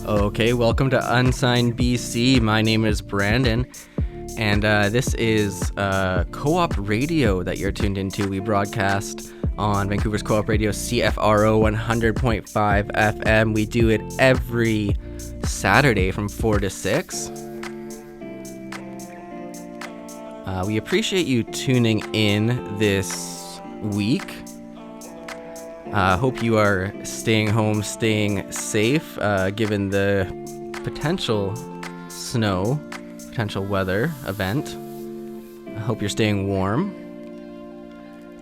Okay, welcome to Unsigned BC. My name is Brandon, and this is Co-op Radio that you're tuned into. We broadcast on Vancouver's Co-op Radio, CFRO 100.5 FM. We do it every Saturday from 4 to 6. We appreciate you tuning in this week. Hope you are staying home, staying safe, given the potential weather event. I hope you're staying warm.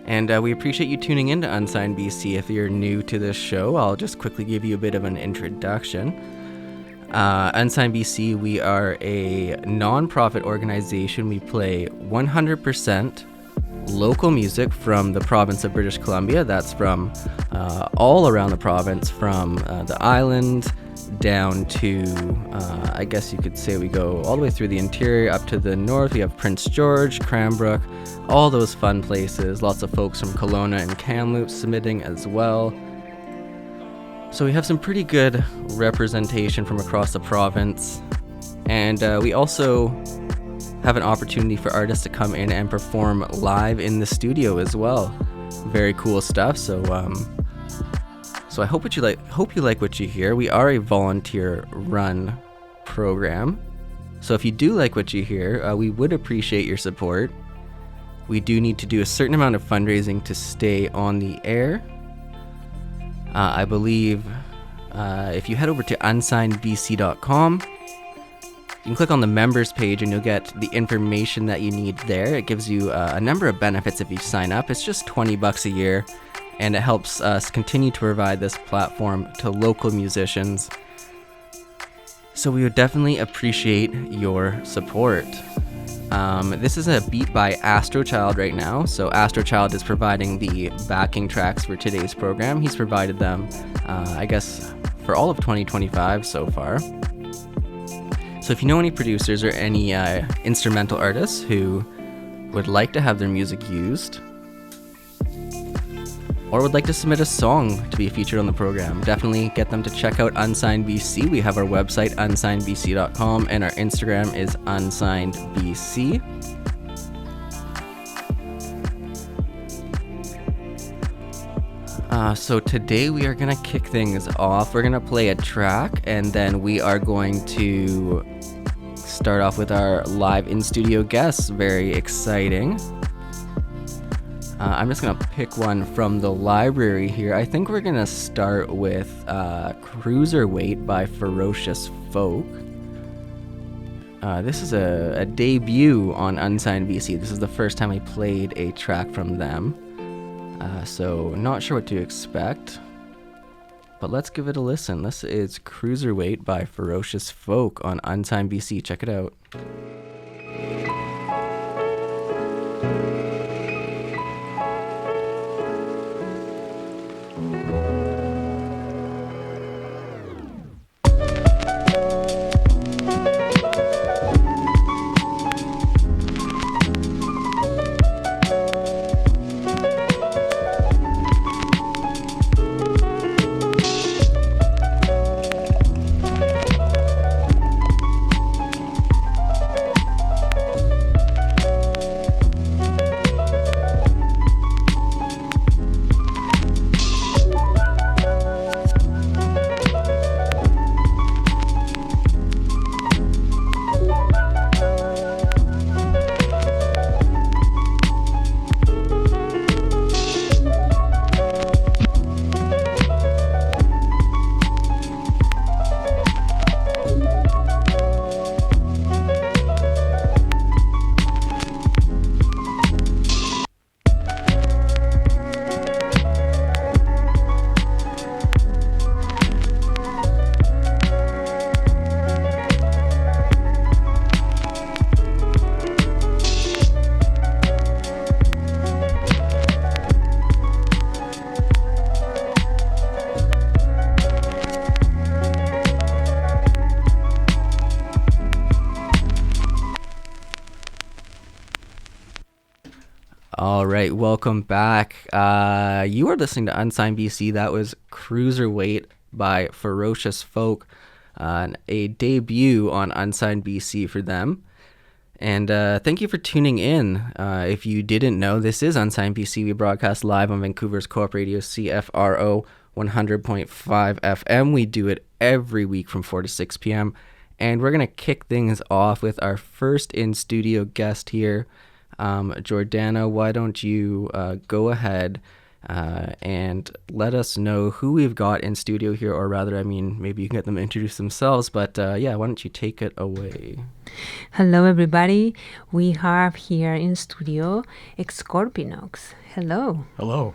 And we appreciate you tuning in to Unsigned BC. If you're new to this show, I'll just quickly give you a bit of an introduction. Unsigned BC, we are a non-profit organization. We play 100% local music from the province of British Columbia. That's from all around the province, from the island down to, I guess you could say we go all the way through the interior up to the north. We have Prince George, Cranbrook, all those fun places. Lots of folks from Kelowna and Kamloops submitting as well. So we have some pretty good representation from across the province. And we also have an opportunity for artists to come in and perform live in the studio as well. Very cool stuff. So I hope you like what you hear. We are a volunteer run program. So if you do like what you hear, we would appreciate your support. We do need to do a certain amount of fundraising to stay on the air. I believe if you head over to unsignedbc.com, you can click on the members page and you'll get the information that you need there. It gives you a number of benefits if you sign up. It's just $20 a year, and it helps us continue to provide this platform to local musicians. So we would definitely appreciate your support. This is a beat by Astro Child right now. So Astro Child is providing the backing tracks for today's program. He's provided them, I guess, for all of 2025 so far. So if you know any producers or any instrumental artists who would like to have their music used, or would like to submit a song to be featured on the program, definitely get them to check out Unsigned BC. We have our website, unsignedbc.com, and our Instagram is unsignedbc. So today we are going to kick things off. We're going to play a track, and then we are going to start off with our live in-studio guests. Very exciting. I'm just going to pick one from the library here. I think we're going to start with Cruiserweight by Ferocious Folk. This is a debut on Unsigned BC. This is the first time I played a track from them. So not sure what to expect, but let's give it a listen. This is Cruiserweight by Ferocious Folk on Unsigned BC. Check it out. All right, welcome back. You are listening to Unsigned BC. That was Cruiserweight by Ferocious Folk. a debut on Unsigned BC for them. And thank you for tuning in. If you didn't know, this is Unsigned BC. We broadcast live on Vancouver's co-op radio CFRO 100.5 FM. We do it every week from 4 to 6 p.m. And we're going to kick things off with our first in-studio guest here. Jordana, why don't you go ahead and let us know who we've got in studio here, or rather, I mean, maybe you can get them to introduce themselves, but yeah, why don't you take it away? Hello, everybody. We have here in studio Scorpinox. Hello. Hello.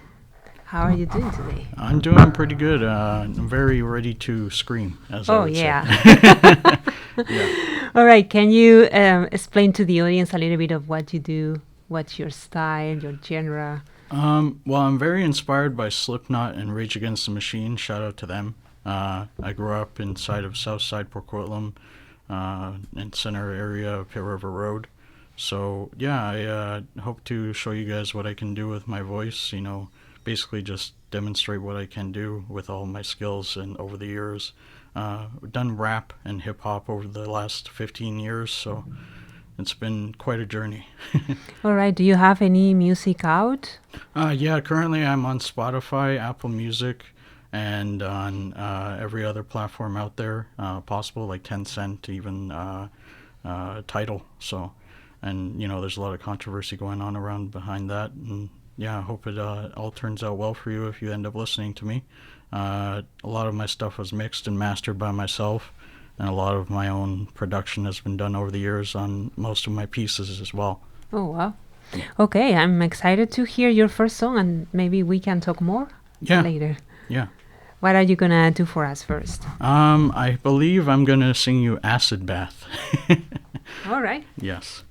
How are you doing today? I'm doing pretty good. I'm very ready to scream, as I would say. Yeah. Yeah. All right. Can you explain to the audience a little bit of what you do? What's your style, your genre? Well, I'm very inspired by Slipknot and Rage Against the Machine. Shout out to them. I grew up inside of Southside Port Coquitlam, in center area of Pitt River Road. So, yeah, I hope to show you guys what I can do with my voice, you know, basically just demonstrate what I can do with all my skills and over the years. I've done rap and hip-hop over the last 15 years, so it's been quite a journey. All right. Do you have any music out? Yeah, currently I'm on Spotify, Apple Music, and on every other platform out there possible, like Tencent, even Tidal. So, and, you know, there's a lot of controversy going on around behind that, and yeah, I hope it all turns out well for you if you end up listening to me. A lot of my stuff was mixed and mastered by myself, and a lot of my own production has been done over the years on most of my pieces as well. Oh, wow. Okay, I'm excited to hear your first song, and maybe we can talk more later. Yeah. What are you going to do for us first? I believe I'm going to sing you Acid Bath. All right. Yes.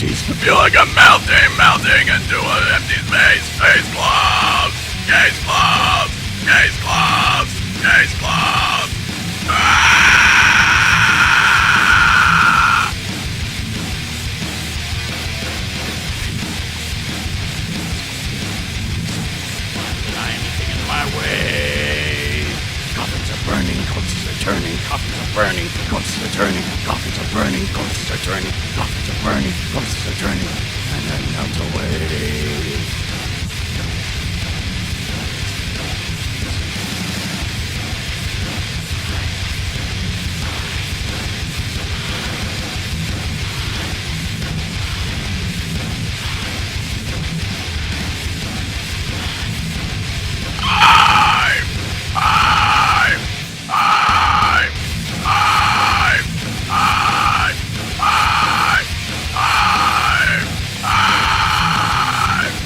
I feel like I'm melting into an empty space. Space gloves, case gloves, case gloves, case gloves. Deny anything in my way. Coffins are burning, corpses are turning. Coffins are burning, corpses are turning. Coffins are burning, corpses are turning. Coffins are burning, corpses are turning, and then melt away. I'm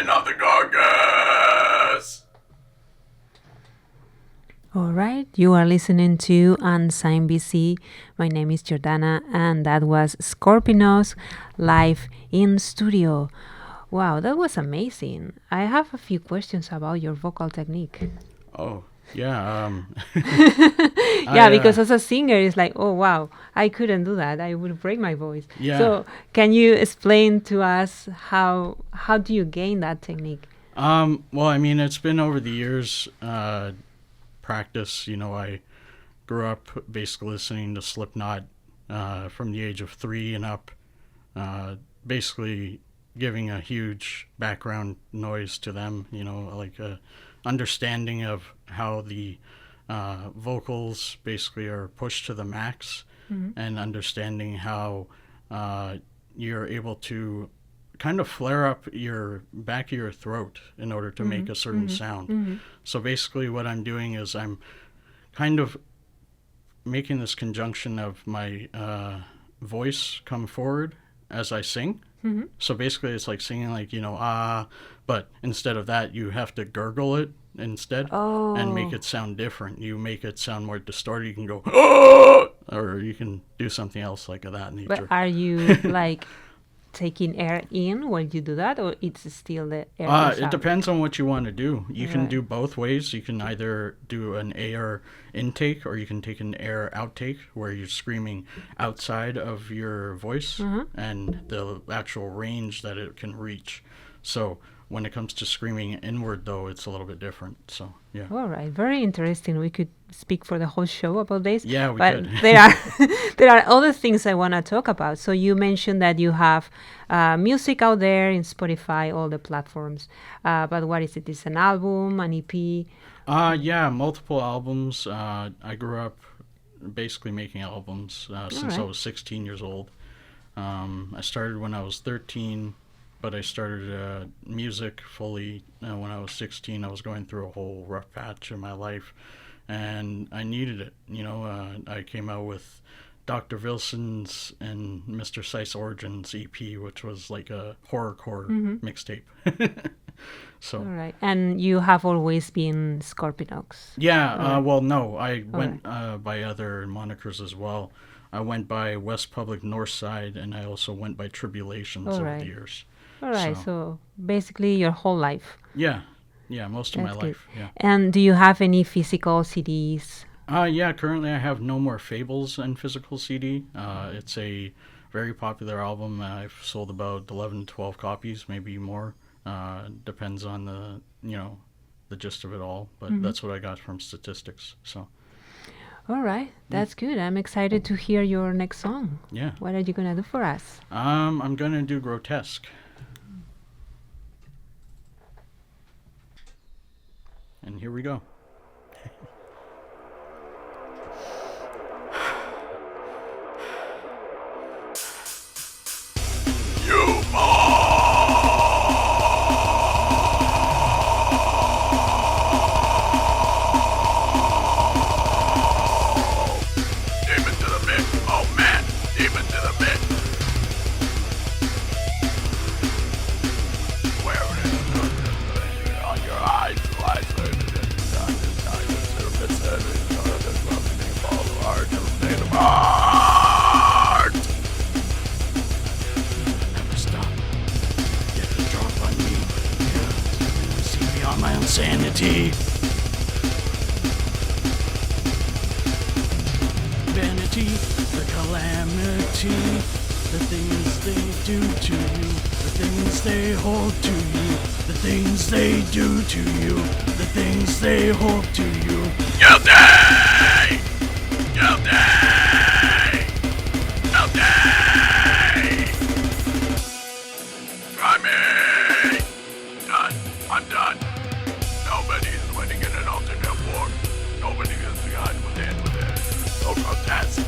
burning of the carcass. All right, you are listening to Unsigned BC. My name is Jordana, and that was Scorpinox live in studio. Wow, that was amazing. I have a few questions about your vocal technique. Oh, yeah. Yeah, because as a singer, it's like, oh, wow, I couldn't do that. I would break my voice. Yeah. So can you explain to us how do you gain that technique? Well, I mean, it's been over the years, practice. You know, I grew up basically listening to Slipknot from the age of 3 and up, basically giving a huge background noise to them, you know, like a understanding of how the vocals basically are pushed to the max, and understanding how you're able to kind of flare up your back of your throat in order to make a certain sound. So basically what I'm doing is I'm kind of making this conjunction of my voice come forward as I sing. So basically it's like singing like, you know, but instead of that you have to gurgle it instead and make it sound different. You make it sound more distorted. You can go, or you can do something else like that nature. But are you like taking air in when you do that, or it's still the air? It depends on what you want to do. You can do both ways. You can either do an air intake or you can take an air outtake where you're screaming outside of your voice and the actual range that it can reach. So when it comes to screaming inward, though, it's a little bit different. So, yeah. All right. Very interesting. We could speak for the whole show about this. Yeah, we but could. there are other things I want to talk about. So you mentioned that you have music out there in Spotify, all the platforms. But what is it? Is an album, an EP? Yeah, multiple albums. I grew up basically making albums since I was 16 years old. I started when I was 13. But I started music fully when I was 16. I was going through a whole rough patch in my life, and I needed it. You know, I came out with Dr. Wilson's and Mr. Seiss Origins EP, which was like a horrorcore mixtape. So. All right. And you have always been Scorpinox? Yeah, well, no. I went by other monikers as well. I went by West Public Northside, and I also went by Tribulations over the years. All right, so basically your whole life. Yeah, most of my life. Yeah. And do you have any physical CDs? Yeah, currently I have No More Fables and physical CD. It's a very popular album. I've sold about 11, 12 copies, maybe more. Depends on the gist of it all, but that's what I got from statistics. So. All right, that's good. I'm excited to hear your next song. Yeah. What are you gonna do for us? I'm gonna do Grotesque. And here we go. Insanity. Vanity, the calamity, the things they do to you, the things they hold to you, the things they do to you, the things they hold to you. Guilty! Guilty! Guilty! Try me! Done. I'm done. Nobody's winning in an alternate war. Nobody is behind within. No protest.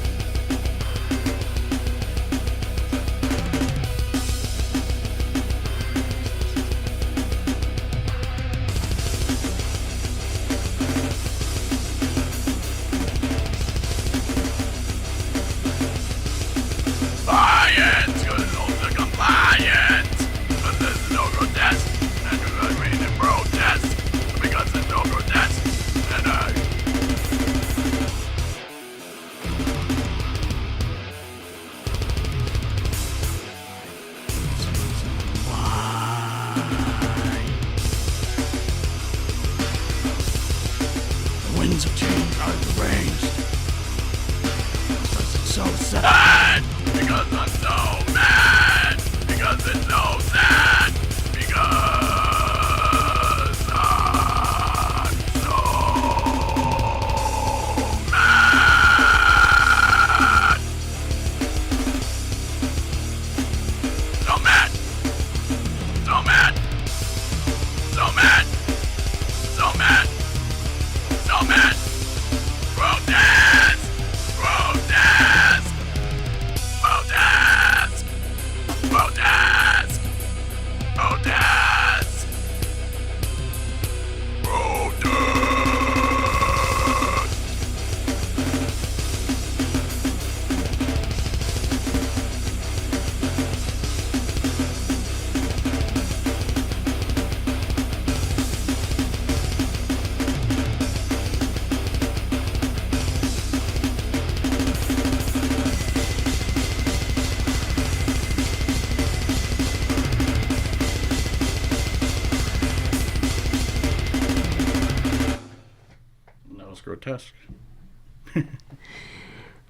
grotesque.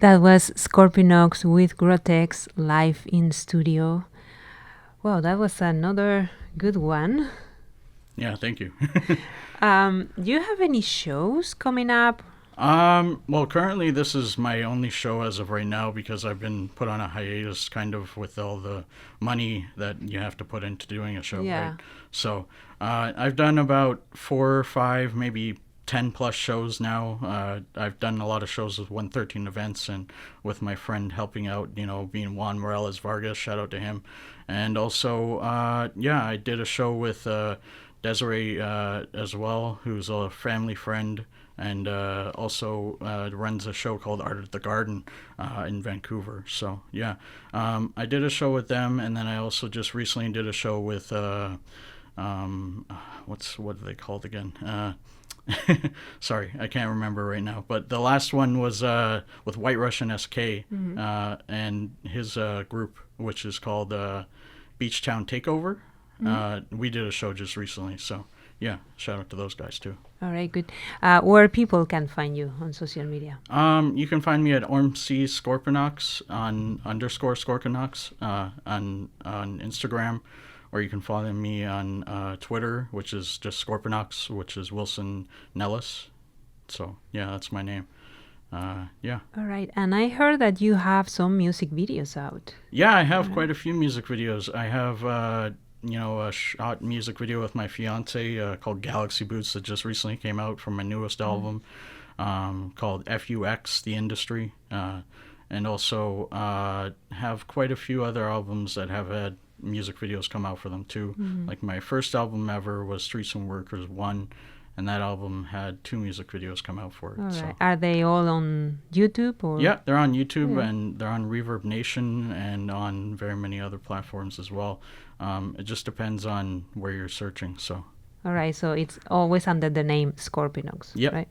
That was Scorpinox with Grotex live in studio. Wow, that was another good one. Yeah, thank you. Do you have any shows coming up? Well, currently this is my only show as of right now because I've been put on a hiatus kind of with all the money that you have to put into doing a show, Yeah. right? So, I've done about 4 or 5, maybe 10 plus shows now. I've done a lot of shows with 113 events and with my friend helping out, you know, being Juan Morales Vargas, shout out to him. And also, I did a show with, Desiree, as well, who's a family friend, and also runs a show called Art of the Garden in Vancouver. So yeah, I did a show with them, and then I also just recently did a show with what are they called again? Sorry, I can't remember right now. But the last one was with White Russian SK and his group, which is called Beach Town Takeover. We did a show just recently, so yeah, shout out to those guys too. All right, good. Where people can find you on social media? You can find me at ORMC Scorpinox on _Scorpinox on Instagram, or you can follow me on Twitter, which is just Scorpinox, which is Wilson Nellis. So yeah, that's my name. Yeah. All right, and I heard that you have some music videos out. Yeah, I have quite a few music videos. I have, a shot music video with my fiance called Galaxy Boots that just recently came out from my newest album called FUX, The Industry. And also have quite a few other albums that have had music videos come out for them too. Like my first album ever was Streets and Workers 1. And that album had 2 music videos come out for it. All right. So. Are they all on YouTube? Or? Yeah, they're on YouTube and they're on Reverb Nation and on very many other platforms as well. It just depends on where you're searching. So. All right, so it's always under the name Scorpinox, Yep. right?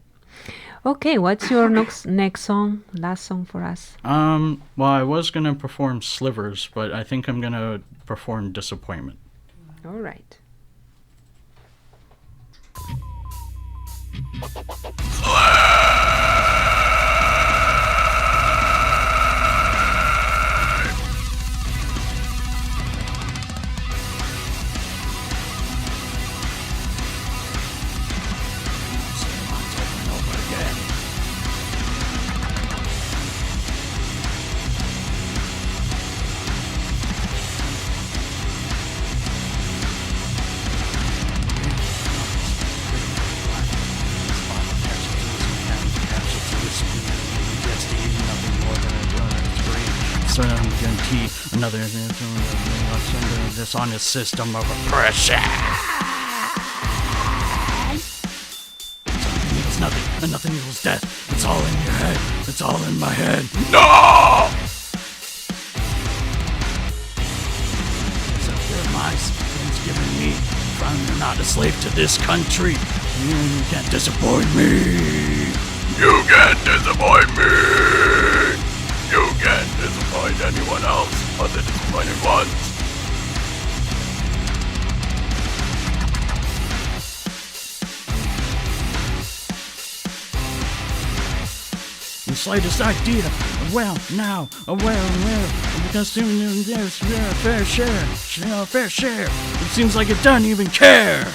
Okay, what's your next song, last song for us? Well, I was going to perform Slivers, but I think I'm going to perform Disappointment. All right. Another dishonest system of oppression. It's nothing, and nothing equals death. It's all in your head. It's all in my head. No! So my friends giving me, I'm not a slave to this country. You can't disappoint me. You can't disappoint me. You can't disappoint anyone else but the disappointed ones. The slightest idea of because there's a fair share. It seems like it doesn't even care.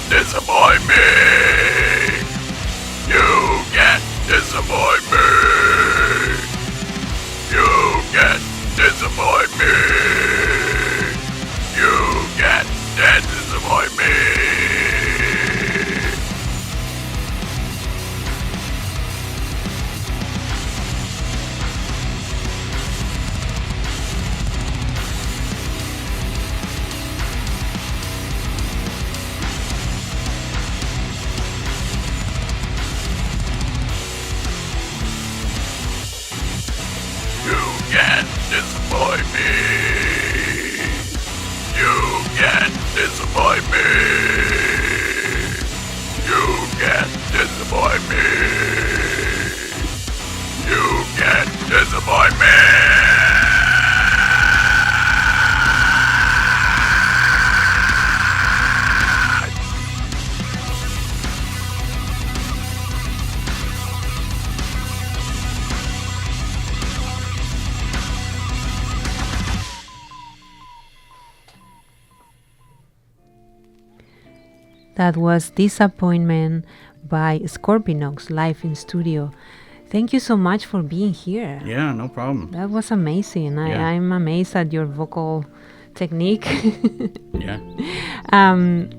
Disappoint me! You can't disappoint me! You can't disappoint me! You can't disappoint me! can't disappoint me. You can't disappoint me. You can't disappoint me. You can't disappoint me. That was Disappointment by Scorpinox live in studio. Thank you so much for being here. Yeah, no problem. That was amazing. Yeah. I'm amazed at your vocal technique. Yeah.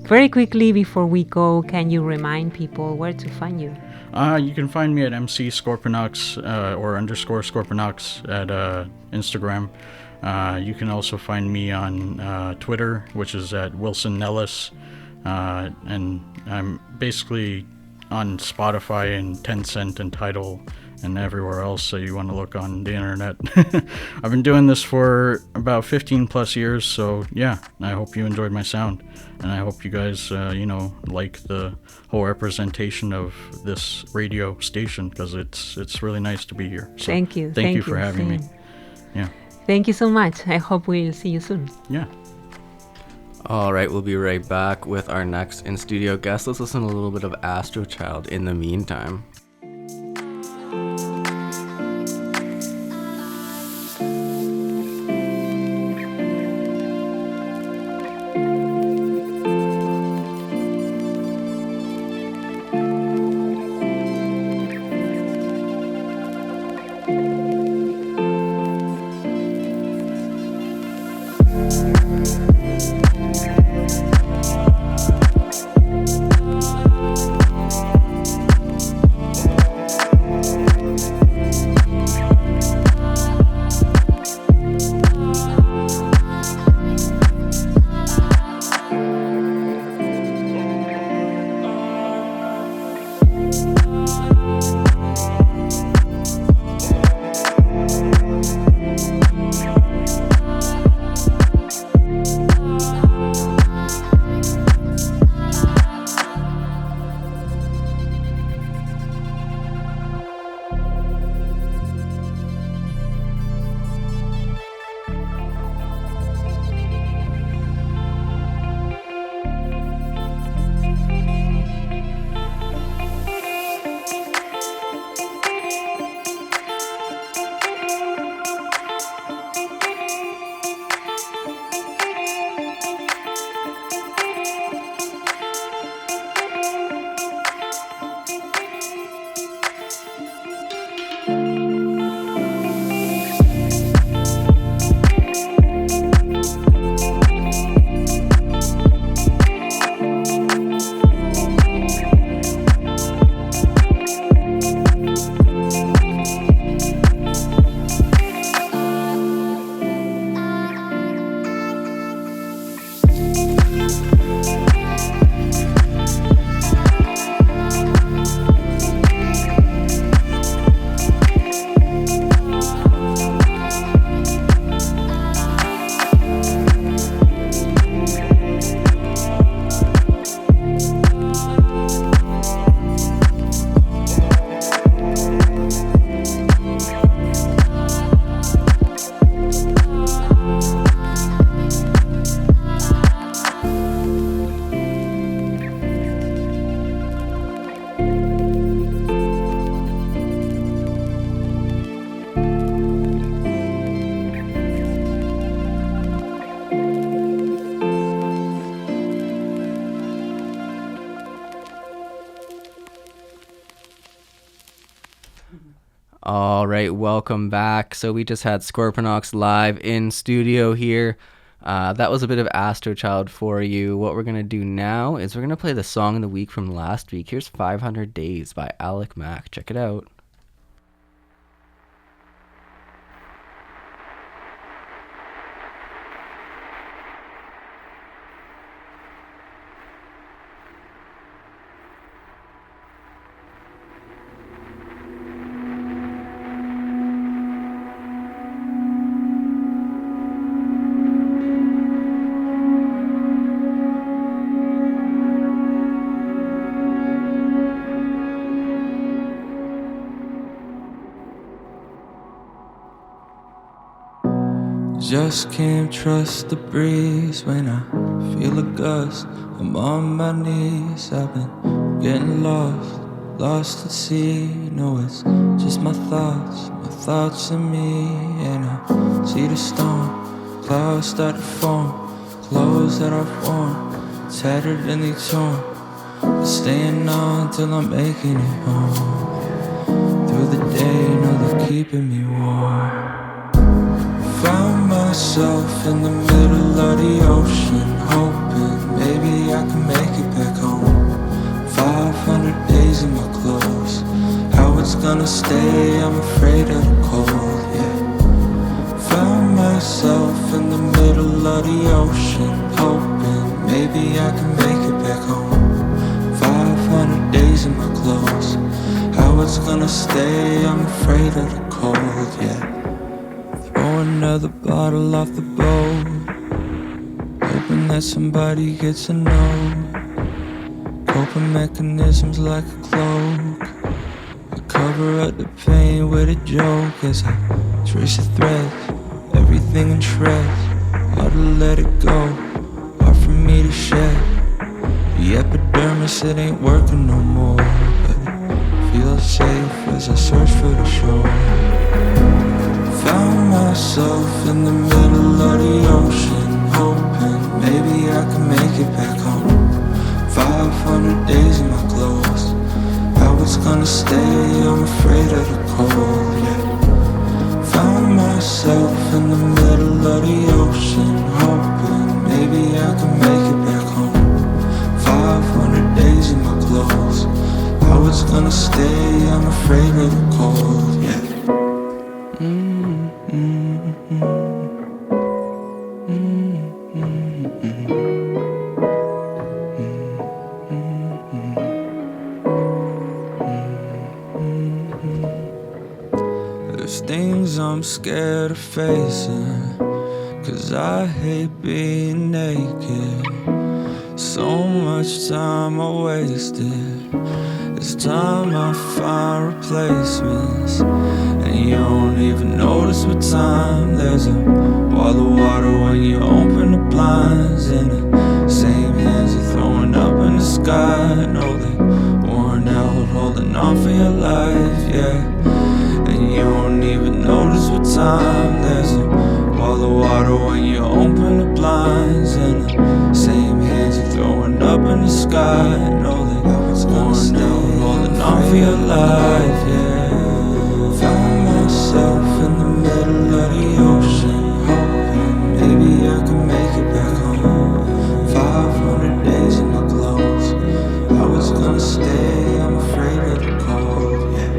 Very quickly before we go, can you remind people where to find you? You can find me at MC Scorpinox or underscore Scorpinox at Instagram. You can also find me on Twitter, which is at Wilson Nellis. And I'm basically on Spotify and Tencent and Tidal and everywhere else, so you want to look on the internet. I've been doing this for about 15 plus years, so yeah, I hope you enjoyed my sound, and I hope you guys, like the whole representation of this radio station, because it's really nice to be here. So Thank you. Thank you for having me. Yeah. Thank you so much. I hope we'll see you soon. Yeah. All right, we'll be right back with our next in-studio guest. Let's listen to a little bit of Astro Child in the meantime. All right, welcome back. So we just had Scorpinox live in studio here. That was a bit of Astro Child for you. What we're going to do now is we're going to play the song of the week from last week. Here's 500 Days by Alick Mac. Check it out. Just can't trust the breeze when I feel a gust. I'm on my knees, I've been getting lost at sea. No, it's just my thoughts and me. And I see the storm, clouds start to form, clothes that I've worn, tattered and they torn, but staying on till I'm making it home. Through the day, know they're keeping me warm. Found myself in the middle of the ocean, hoping maybe I can make it back home. 500 days in my clothes, how it's gonna stay, I'm afraid of the cold, yeah. Found myself in the middle of the ocean, hoping maybe I can make it back home. 500 days in my clothes, how it's gonna stay, I'm afraid of the cold, yeah. Throw another bottle off the boat, hoping that somebody gets a note. Coping mechanisms like a cloak, I cover up the pain with a joke as I trace the threads, everything in shreds. Hard to let it go, hard for me to shed. The epidermis, it ain't working no more, but it feels safe as I search for the shore. Found myself in the middle of the ocean, hoping maybe I can make it back home. 500 days in my clothes, how it's gonna stay, I'm afraid of the cold, yeah. Found myself in the middle of the ocean, hoping maybe I can make it back home. 500 days in my clothes, how it's gonna stay, I'm afraid of the cold, yeah. There's things I'm scared of facing, 'cause I hate being naked. So much time I wasted, it's time I find replacements. And you don't even notice what time. There's a wall of water when you open the blinds, and the same hands are throwing up in the sky. Know they worn out, holding on for your life, yeah. And you don't even notice what time. There's a wall of water when you open the blinds, and the same hands are throwing up in the sky. Know they worn out, holding on for your life, yeah. Found myself in the middle of the ocean, hoping maybe I can make it back home. 500 days in my clothes, how it's gonna stay, I'm afraid of the cold, yeah.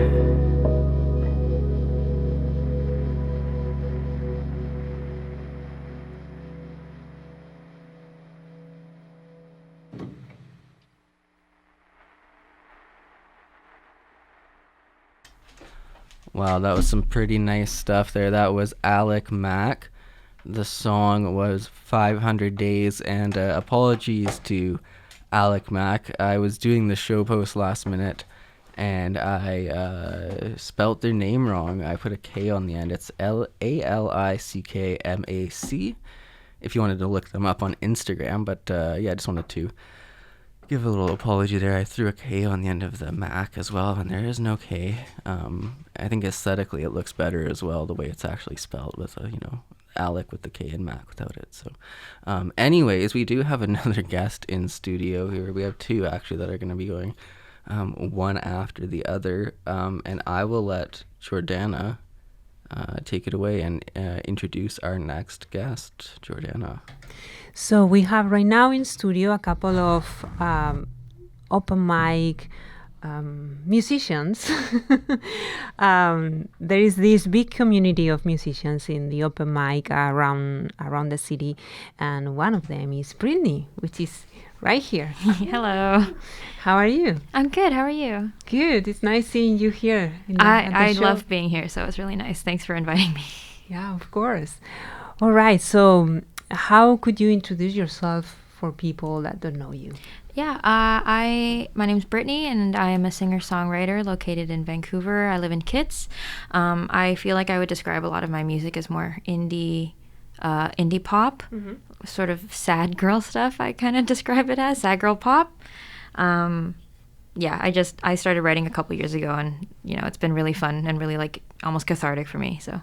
Wow, that was some pretty nice stuff there. That was Alick Mac. The song was 500 Days, and apologies to Alick Mac. I was doing the show post last minute, and I spelt their name wrong. I put a K on the end. It's Alickmac, if you wanted to look them up on Instagram. But yeah, I just wanted to give a little apology there. I threw a K on the end of the Mac as well, and there is no K. I think aesthetically it looks better as well, the way it's actually spelled with a, Alick with the K and Mac without it. So anyways, we do have another guest in studio here. We have two actually that are going to be going one after the other, and I will let Jordana take it away and introduce our next guest. Jordana. So we have right now in studio a couple of open mic musicians. There is this big community of musicians in the open mic around the city, and one of them is Britney, which is right here. Hello. How are you? I'm good. How are you? Good. It's nice seeing you here. I love being here, so it's really nice. Thanks for inviting me. Yeah, of course. All right. So how could you introduce yourself for people that don't know you? Yeah, my name's Britney, and I am a singer-songwriter located in Vancouver. I live in Kitts. I feel like I would describe a lot of my music as more indie indie pop, sort of sad girl stuff. I kind of describe it as sad girl pop. Yeah, I started writing a couple years ago, and it's been really fun and really like almost cathartic for me. So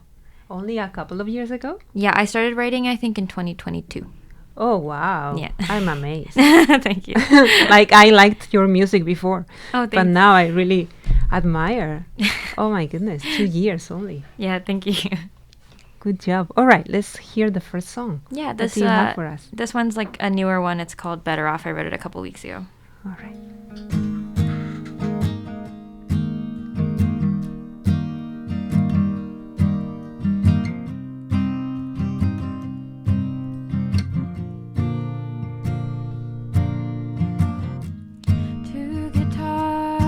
Only a couple of years ago? yeah, I started writing I think in 2022. Oh, wow. Yeah. I'm amazed. Thank you. Like, I liked your music before. Oh, but thanks. now I really admire. Oh, my goodness. 2 years only. Yeah, thank you. Good job. All right, let's hear the first song. Yeah, What this do you have for us? this one's like a newer one. It's called Better Off. I wrote it a couple weeks ago. All right. Two guitars,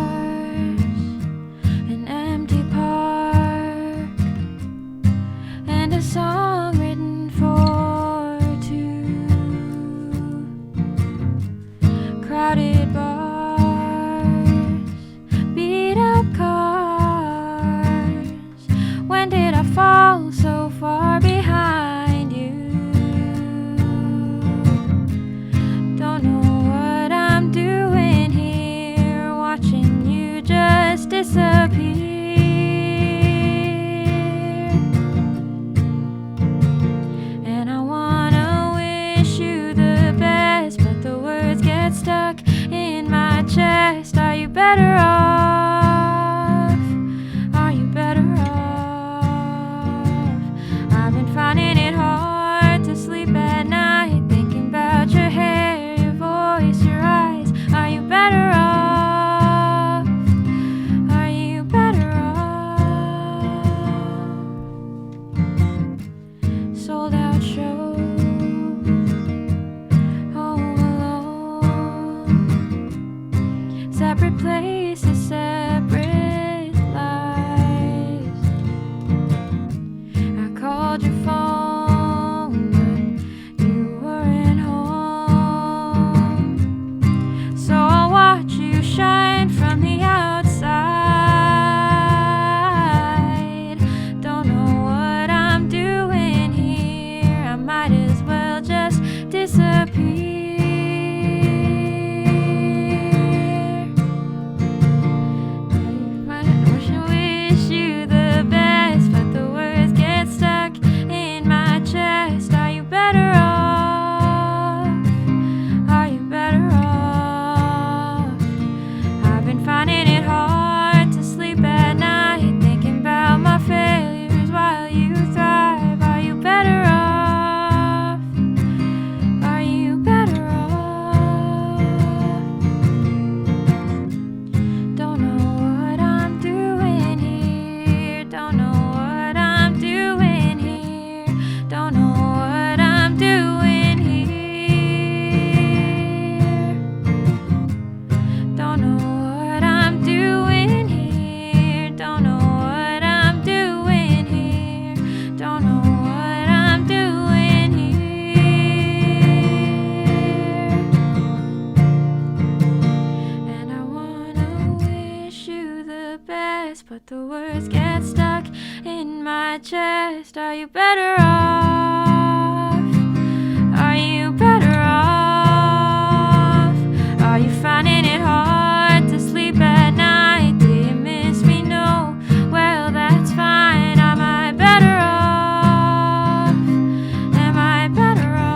an empty park, and a song written for two. Crowded bars, beat up cars. When did I fall so far behind you? Don't know what I'm doing here, watching you just disappear. And I wanna wish you the best, but the words get stuck in my chest. Are you better off? Are you better off? I've been finding it hard to sleep at night, thinking about your hair, your voice, your eyes. Are you better off? Are you better off? Sold out show, home alone, separate places, separate lives. I called your phone, but you weren't home. So I'll watch you shine from the outside. Don't know what I'm doing here. I might as well just disappear. Wish you the best, but the words get stuck in my chest. Are you better off? Are you better off? I've been finding it hard to sleep at night, thinking about my failures while you thrive. Are you better off? Are you better off? Don't know what I'm doing here. Don't know what I'm doing here. Don't know what I'm doing here. Don't know what I'm doing here. Don't know what I'm doing here. Don't know what I'm doing here. And I wanna wish you the best, but the words get stuck in my chest. Are you better off? Are you better off? Are you finding it hard to sleep at night? Do you miss me? No. Well, that's fine. Am I better off? Am I better off?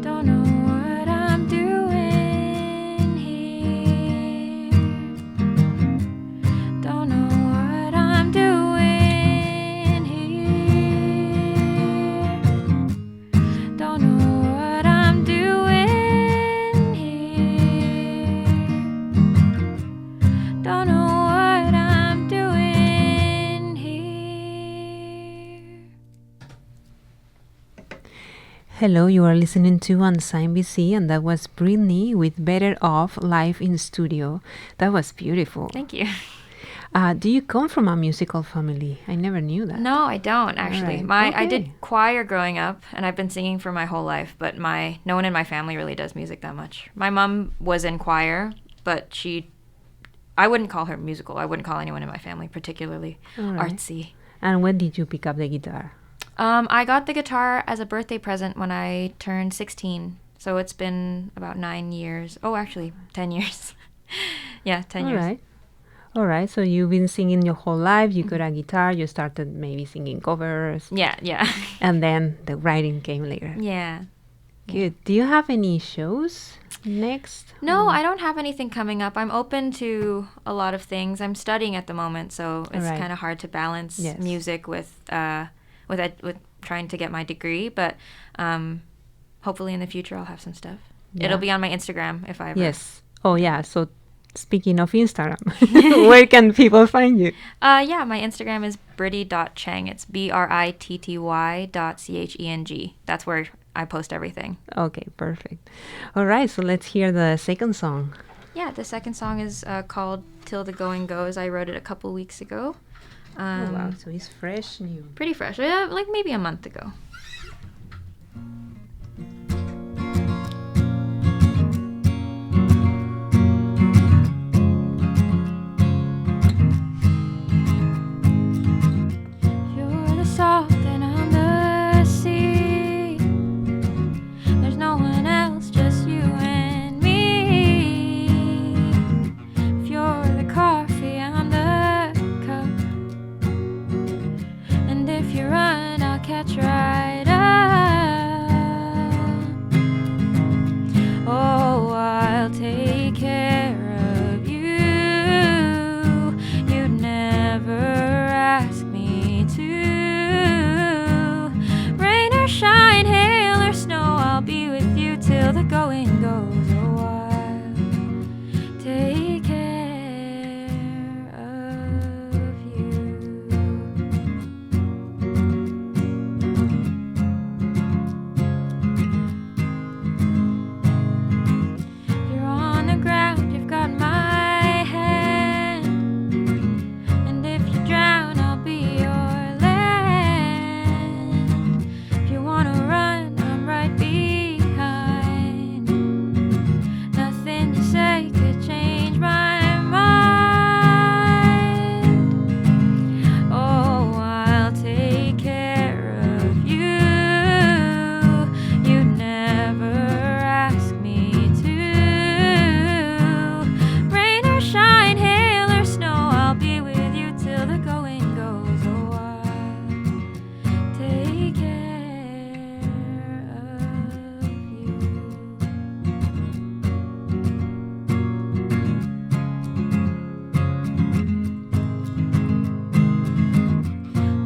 Don't know what I'm doing here. Don't know what I'm doing here. Don't know what I'm doing here. Don't know what I'm doing here. Hello, you are listening to Unsigned BC, and that was Britney with Better Off live in studio. That was beautiful. Thank you. Do you come from a musical family? I never knew that. No, I don't actually. right. I did Okay. choir growing up, and I've been singing for my whole life. But no one in my family really does music that much. My mom was in choir, but I wouldn't call her musical. I wouldn't call anyone in my family particularly All right. artsy. And when did you pick up the guitar? I got the guitar as a birthday present when I turned 16. So it's been about 9 years. Oh, actually, 10 years. Yeah, 10 years. All right. So you've been singing your whole life. You got a guitar. You started maybe singing covers. Yeah. And then the writing came later. Yeah. Good. Do you have any shows next? No, I don't have anything coming up. I'm open to a lot of things. I'm studying at the moment, so it's Right. kind of hard to balance Yes. music with trying to get my degree. But hopefully in the future I'll have some stuff. Yeah. It'll be on my Instagram if I ever. Yes. Oh, yeah. So speaking of Instagram, where can people find you? Yeah, my Instagram is britty.cheng. It's BRITTY.CHENG. That's where I post everything. Okay, perfect. All right. So let's hear the second song. Yeah, the second song is called Till the Going Goes. I wrote it a couple weeks ago. Oh, wow. So it's fresh, new. Pretty fresh, like maybe a month ago. You're the salt and I'm the sea. There's no one else, just you and me. If you're the coffee, I'm the cup. And if you run, I'll catch right up. Oh, I'll take care of you. You'd never ask me to. Rain or shine, hail or snow, I'll be with you till the going goes. Oh, I'll take care of you. You're on the ground, you've got my hand. And if you drown, I'll be your land. If you wanna run, I'm right behind. Nothing you say could change my mind. Oh, I'll take care of you. You'd never ask me to. Rain or shine, hail or snow, I'll be with you till the going goes. Oh, I'll take care of you.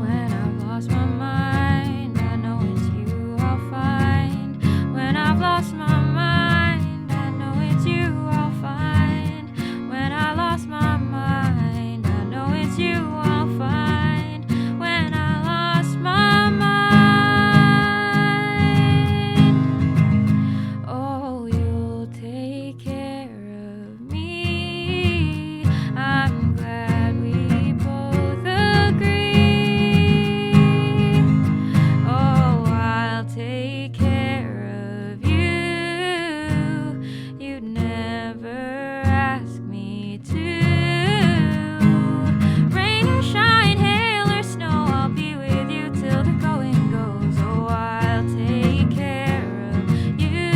When I've lost my mind, I know it's you I'll find. When I've lost my mind, I know it's you I'll find. When I lost my mind, I know it's you I'll find. When I lost my mind, oh, you'll take care of me. I'm glad we both agree. Oh, I'll take care of you. You'd never ask me to. Rain or shine, hail or snow, I'll be with you till the going goes. Oh, I'll take care of you.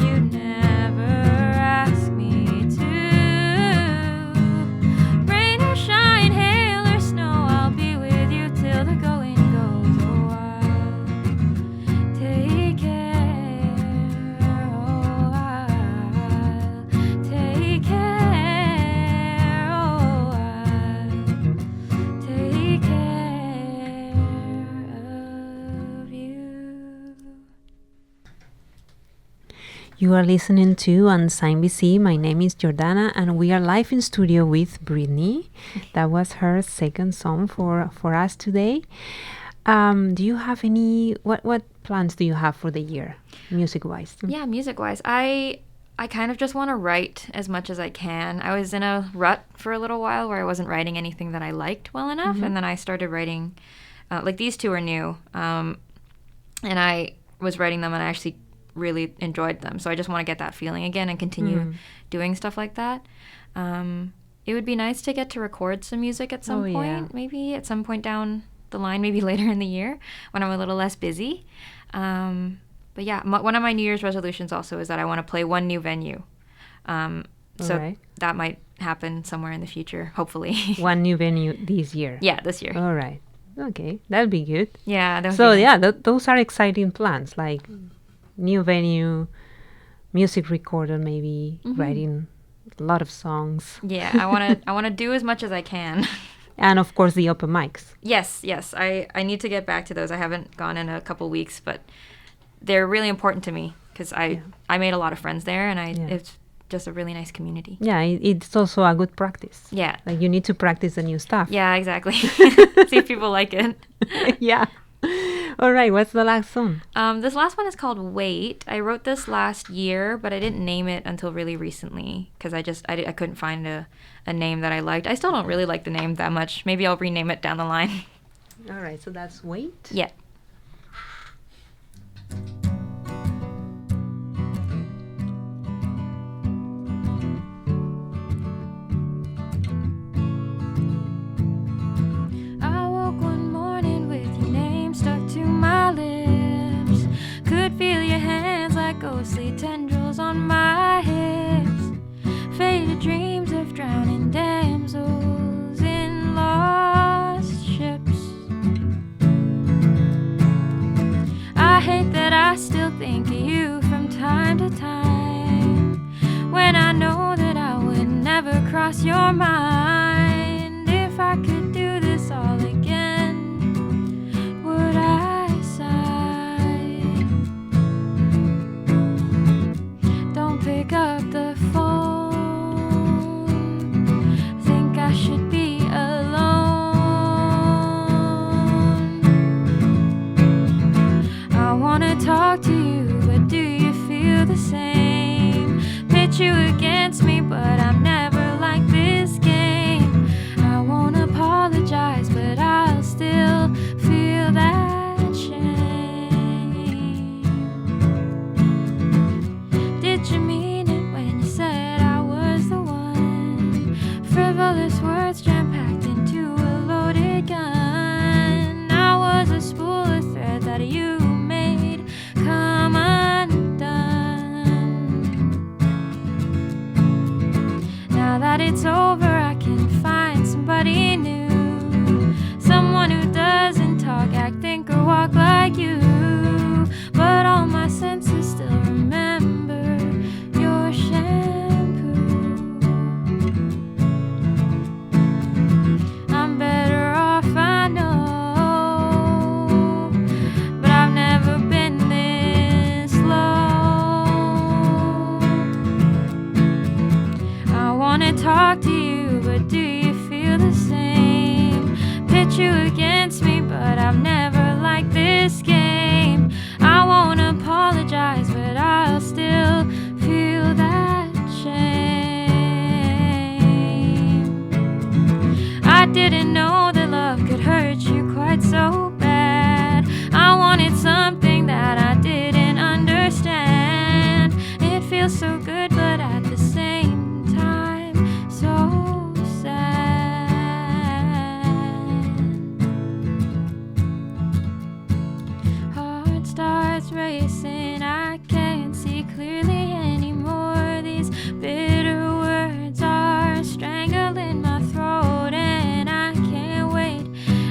You'd never ask me to. Rain or shine, hail or snow, I'll be with you till the going goes. Oh, I'll take care. Oh, I'll take care. Oh, I'll take care of you. You are listening to Unsigned BC. My name is Jordana, and we are live in studio with Britney. That was her second song for us today. Do you have any what plans do you have for the year, music-wise? Yeah, music-wise, I kind of just want to write as much as I can. I was in a rut for a little while where I wasn't writing anything that I liked well enough, and then I started writing, like these two are new, and I was writing them and I actually really enjoyed them. So I just want to get that feeling again and continue doing stuff like that. it would be nice to get to record some music at some Oh, point. yeah. Maybe at some point down the line, maybe later in the year when I'm a little less busy. But yeah, one of my New Year's resolutions also is that I want to play one new venue. So Alright. that might happen somewhere in the future, hopefully. One new venue this year. Yeah, this year. All right. Okay, that'd be good. Yeah. That would So be yeah, those are exciting plans, like new venue, music recorder, maybe writing a lot of songs, Yeah, I want to do as much as I can. and of course the open mics. Yes. I need to get back to those. I haven't gone in a couple weeks, but they're really important to me because I made a lot of friends there, and it's just a really nice community. Yeah, it's also a good practice. Yeah. Like you need to practice the new stuff. Yeah, exactly. See if people like it. Yeah. All right, what's the last song? This last one is called Wait. I wrote this last year, but I didn't name it until really recently because I couldn't find a name that I liked. I still don't really like the name that much. Maybe I'll rename it down the line. All right, so that's Wait. Yeah. I woke one morning with your name stuck to my lips. Could feel your hands like ghostly tendrils on my hips. Faded dreams of drowning damsels in lost ships. I hate that I still think of you from time to time, when I know that I would never cross your mind. If I could do this all again, would I sigh? Don't pick up the phone, think I should be alone. I wanna talk to you, but do you feel the same? Pitch you against me, but I'm never like this game. I won't apologize, but I'll still feel that shame. Did you mean it when you said I was the one? Frivolous words jam-packed into a loaded gun. I was a spool of thread that you made come undone. Now that it's over, I can find somebody new, someone who doesn't talk, act, think, or walk like you. But all my senses still remember your shampoo. I'm better off, I know, but I've never been this low. I wanna talk to you, but do you feel the same? Pitch you against me, but I've never liked this game. I won't apologize, but I'll still feel that shame. I didn't know that love could hurt you quite so bad. I wanted something that I didn't understand. It feels so good, but at the same time, so sad. Heart starts racing, I can't see clearly anymore. These bitter words are strangling my throat, and I can't wait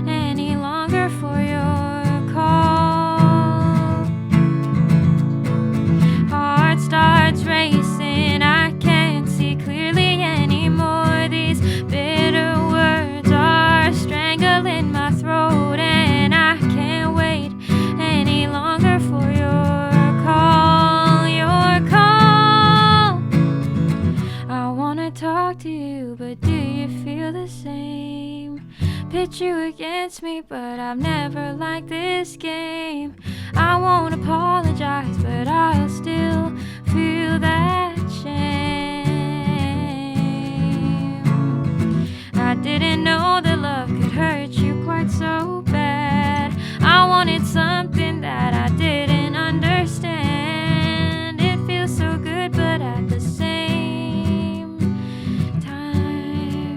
any longer for your call. Heart starts racing, I can't see clearly anymore. These bitter words are strangling my throat, and I can't wait any longer for your call. Your call. I wanna talk to you, but do you feel the same? Pitch you against me, but I've never liked this game. I won't apologize, but I'll still feel that shame. I didn't know that love could hurt you quite so bad. I wanted something that I didn't understand. It feels so good, but at the same time,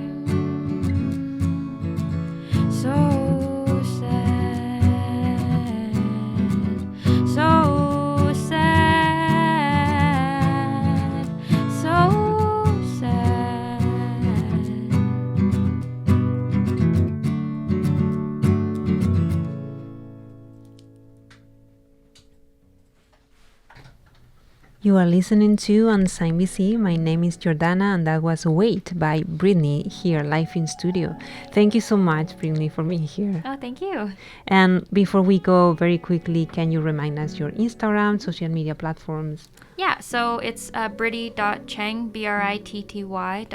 You are listening to Unsigned BC. My name is Jordana, and that was Wait by Britney here live in studio. Thank you so much, Britney, for being here. Oh, thank you. And before we go, very quickly, can you remind us your Instagram, social media platforms? Yeah, so it's Britty.Cheng, BRITTY.CHENG.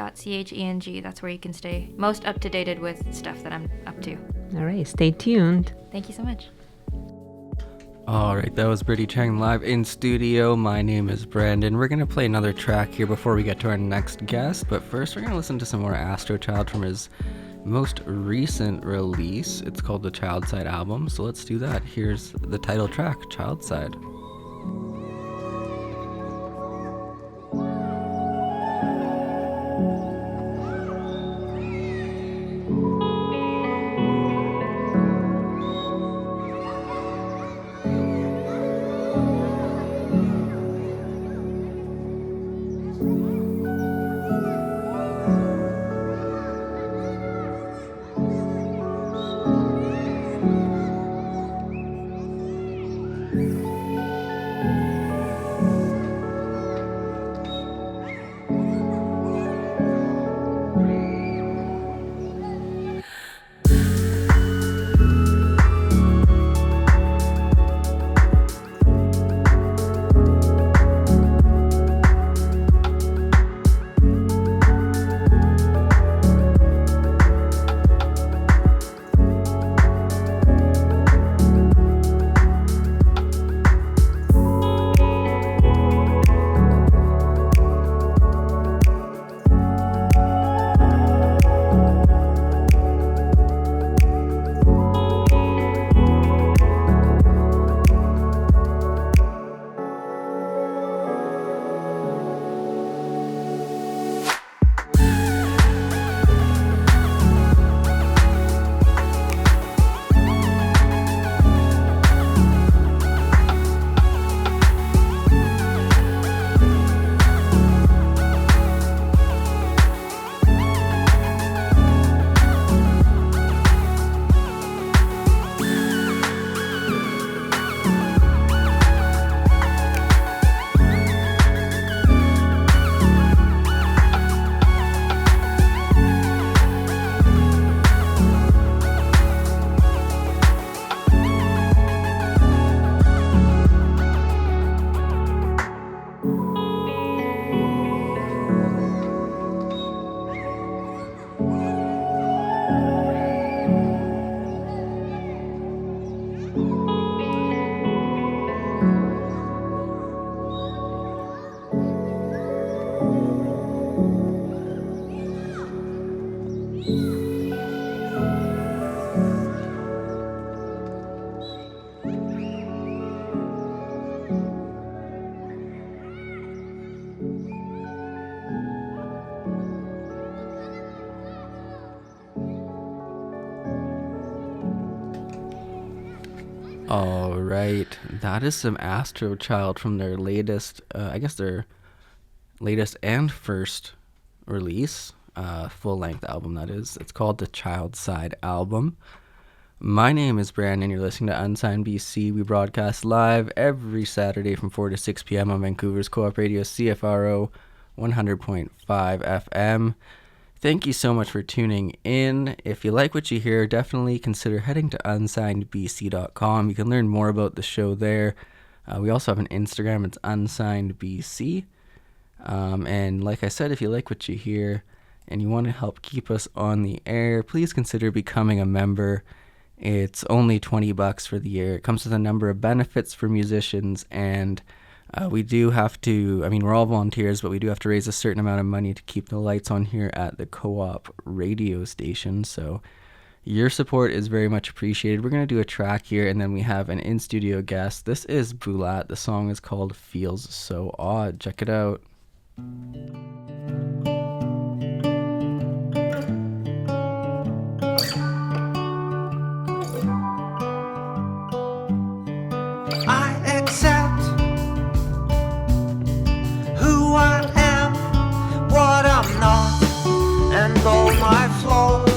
That's where you can stay most up to date with stuff that I'm up to. All right, stay tuned. Thank you so much. All right, that was Britney Cheng live in studio. My name is Brandon. We're going to play another track here before we get to our next guest. But first, we're going to listen to some more Astro Child from his most recent release. It's called the Child Side album. So let's do that. Here's the title track, Child Side. All right, that is some Astro Child from their latest, their latest and first release, full-length album, that is. It's called the Child Side album. My name is Brandon. You're listening to Unsigned BC. We broadcast live every Saturday from 4 to 6 p.m. on Vancouver's co-op radio, CFRO 100.5 FM. Thank you so much for tuning in. If you like what you hear, definitely consider heading to unsignedbc.com. You can learn more about the show there. We also have an Instagram. It's unsignedbc. And like I said, if you like what you hear and you want to help keep us on the air, please consider becoming a member. It's only $20 for the year. It comes with a number of benefits for musicians, and we do have to, we're all volunteers, but we do have to raise a certain amount of money to keep the lights on here at the co-op radio station. So your support is very much appreciated. We're going to do a track here, and then we have an in-studio guest. This is Bulat. The song is called Feels So Odd. Check it out. I accept who I am, what I'm not, and all my flaws.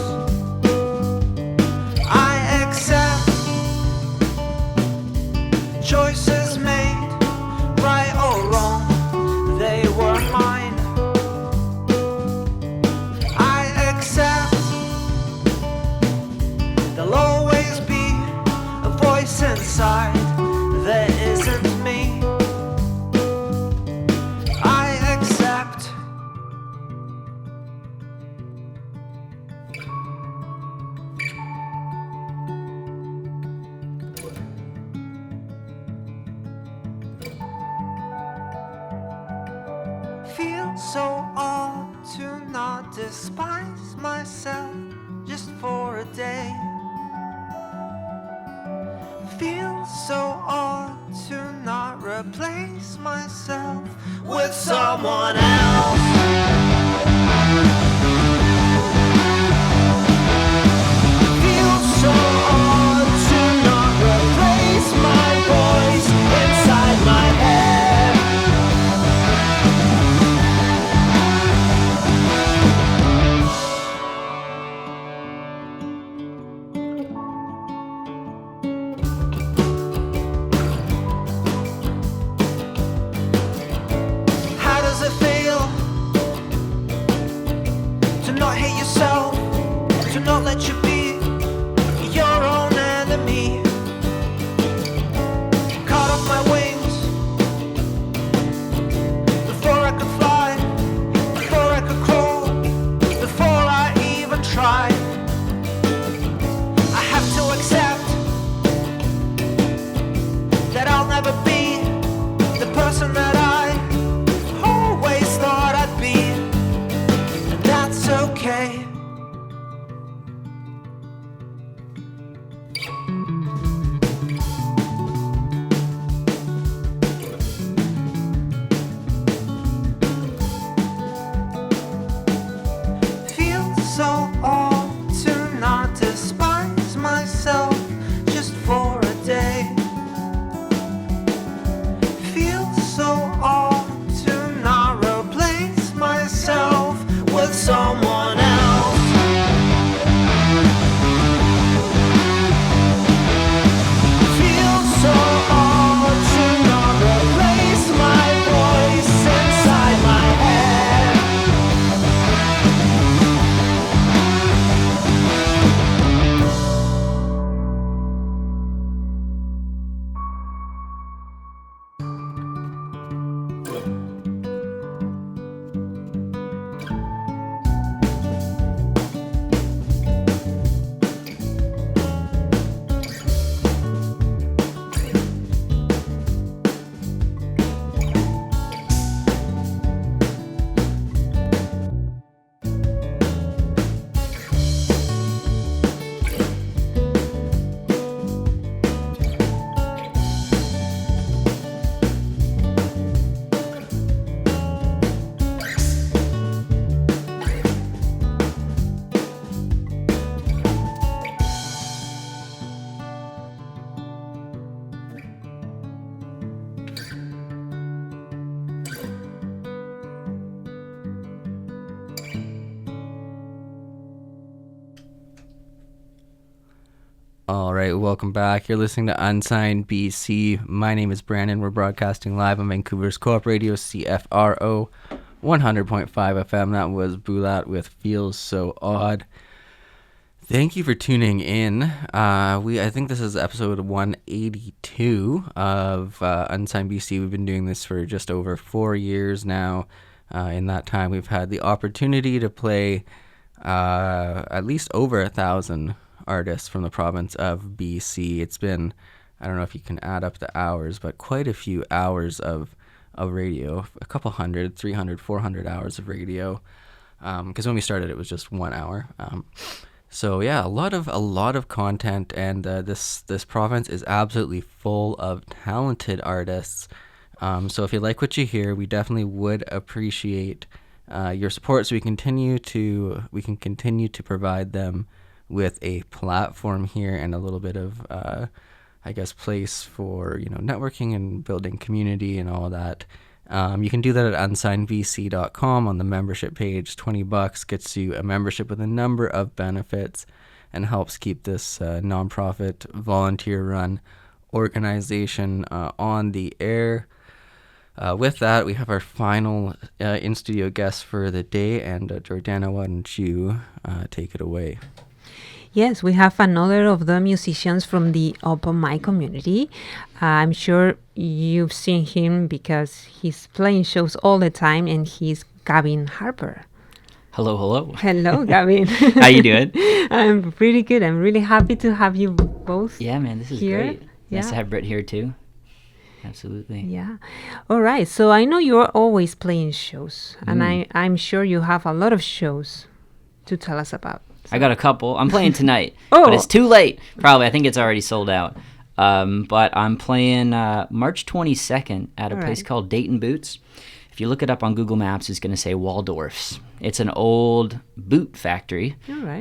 I accept choices made, right or wrong. so odd to not despise myself just for a day. Feels so odd to not replace myself with someone else. Feels so odd to not replace my voice inside my head. How does it feel to not hate yourself, to not let you be your own enemy? Cut off my wings before I could fly, before I could crawl, before I even tried. I have to accept that I'll never be the person that I always thought I'd be, and that's okay. Feels so odd to not despise myself just for a day. Feels so odd to not replace myself with someone else. Feels so odd to not replace my voice inside my head. All right, welcome back. You're listening to Unsigned BC. My name is Brandon. We're broadcasting live on Vancouver's Co-op Radio, CFRO, 100.5 FM. That was Bulat with Feels So Odd. Thank you for tuning in. I think this is episode 182 of Unsigned BC. We've been doing this for just over 4 years now. In that time, we've had the opportunity to play at least over 1,000 artists from the province of BC. It's been, I don't know if you can add up the hours, but quite a few hours of radio, a couple hundred, 300, 400 hours of radio. Because when we started, it was just 1 hour. So yeah, a lot of content, and this province is absolutely full of talented artists. So if you like what you hear, we definitely would appreciate your support, so we can continue to provide them with a platform here and a little bit of place for networking and building community and all that. You can do that at unsignedbc.com on the membership page. $20 gets you a membership with a number of benefits and helps keep this nonprofit, volunteer-run organization on the air. With that, we have our final in-studio guest for the day, and Jordana, why don't you take it away? Yes, we have another of the musicians from the open mic community. I'm sure you've seen him because he's playing shows all the time, and he's Gavin Harper. Hello. Hello, Gavin. How you doing? I'm pretty good. I'm really happy to have you both. Yeah, man, this is here. great. Nice to have Britt here too. Absolutely. Yeah. All right. So I know you're always playing shows, and I'm sure you have a lot of shows to tell us about. I got a couple. I'm playing tonight, Oh. but it's too late. Probably. I think it's already sold out. But I'm playing March 22nd at a place called Dayton Boots. If you look it up on Google Maps, it's going to say Waldorf's. It's an old boot factory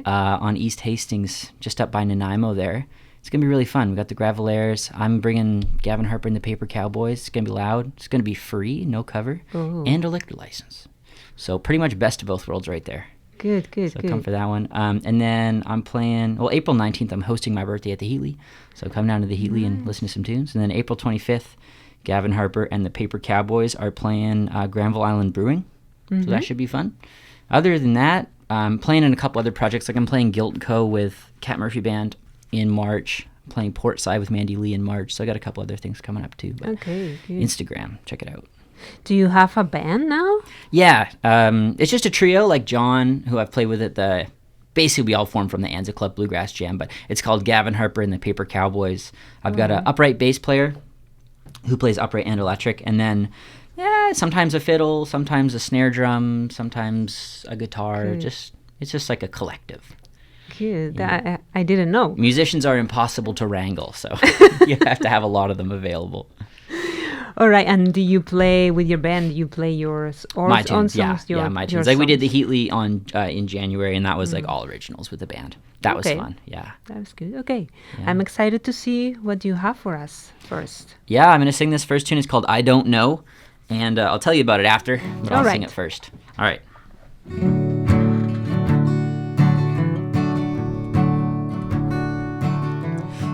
on East Hastings, just up by Nanaimo there. It's going to be really fun. We got the Gravelaires. I'm bringing Gavin Harper and the Paper Cowboys. It's going to be loud. It's going to be free, no cover, and a liquor license. So pretty much best of both worlds right there. Good. So come for that one. And then I'm playing, April 19th, I'm hosting my birthday at the Heatley. So come down to the Heatley and listen to some tunes. And then April 25th, Gavin Harper and the Paper Cowboys are playing Granville Island Brewing. So that should be fun. Other than that, I'm playing in a couple other projects. Like I'm playing Guilt & Co. with Cat Murphy Band in March. I'm playing Portside with Mandy Lee in March. So I got a couple other things coming up too. But Okay, good. Instagram, check it out. Do you have a band now? Yeah, it's just a trio, like John, who I've played with at the... Basically, we all formed from the Anza Club Bluegrass Jam, but it's called Gavin Harper and the Paper Cowboys. I've got an upright bass player who plays upright and electric, and then sometimes a fiddle, sometimes a snare drum, sometimes a guitar. It's just like a collective. Good. I didn't know. Musicians are impossible to wrangle, so you have to have a lot of them available. All right, and do you play with your band? You play yours or My tunes, own songs? my your tunes. Like we did the songs? Heatley in January, and that was like all originals with the band. That was fun. Yeah. That was good. Okay, Yeah. I'm excited to see what you have for us first. Yeah, I'm gonna sing this first tune. It's called "I Don't Know," and I'll tell you about it after. But I'll sing it first. All right.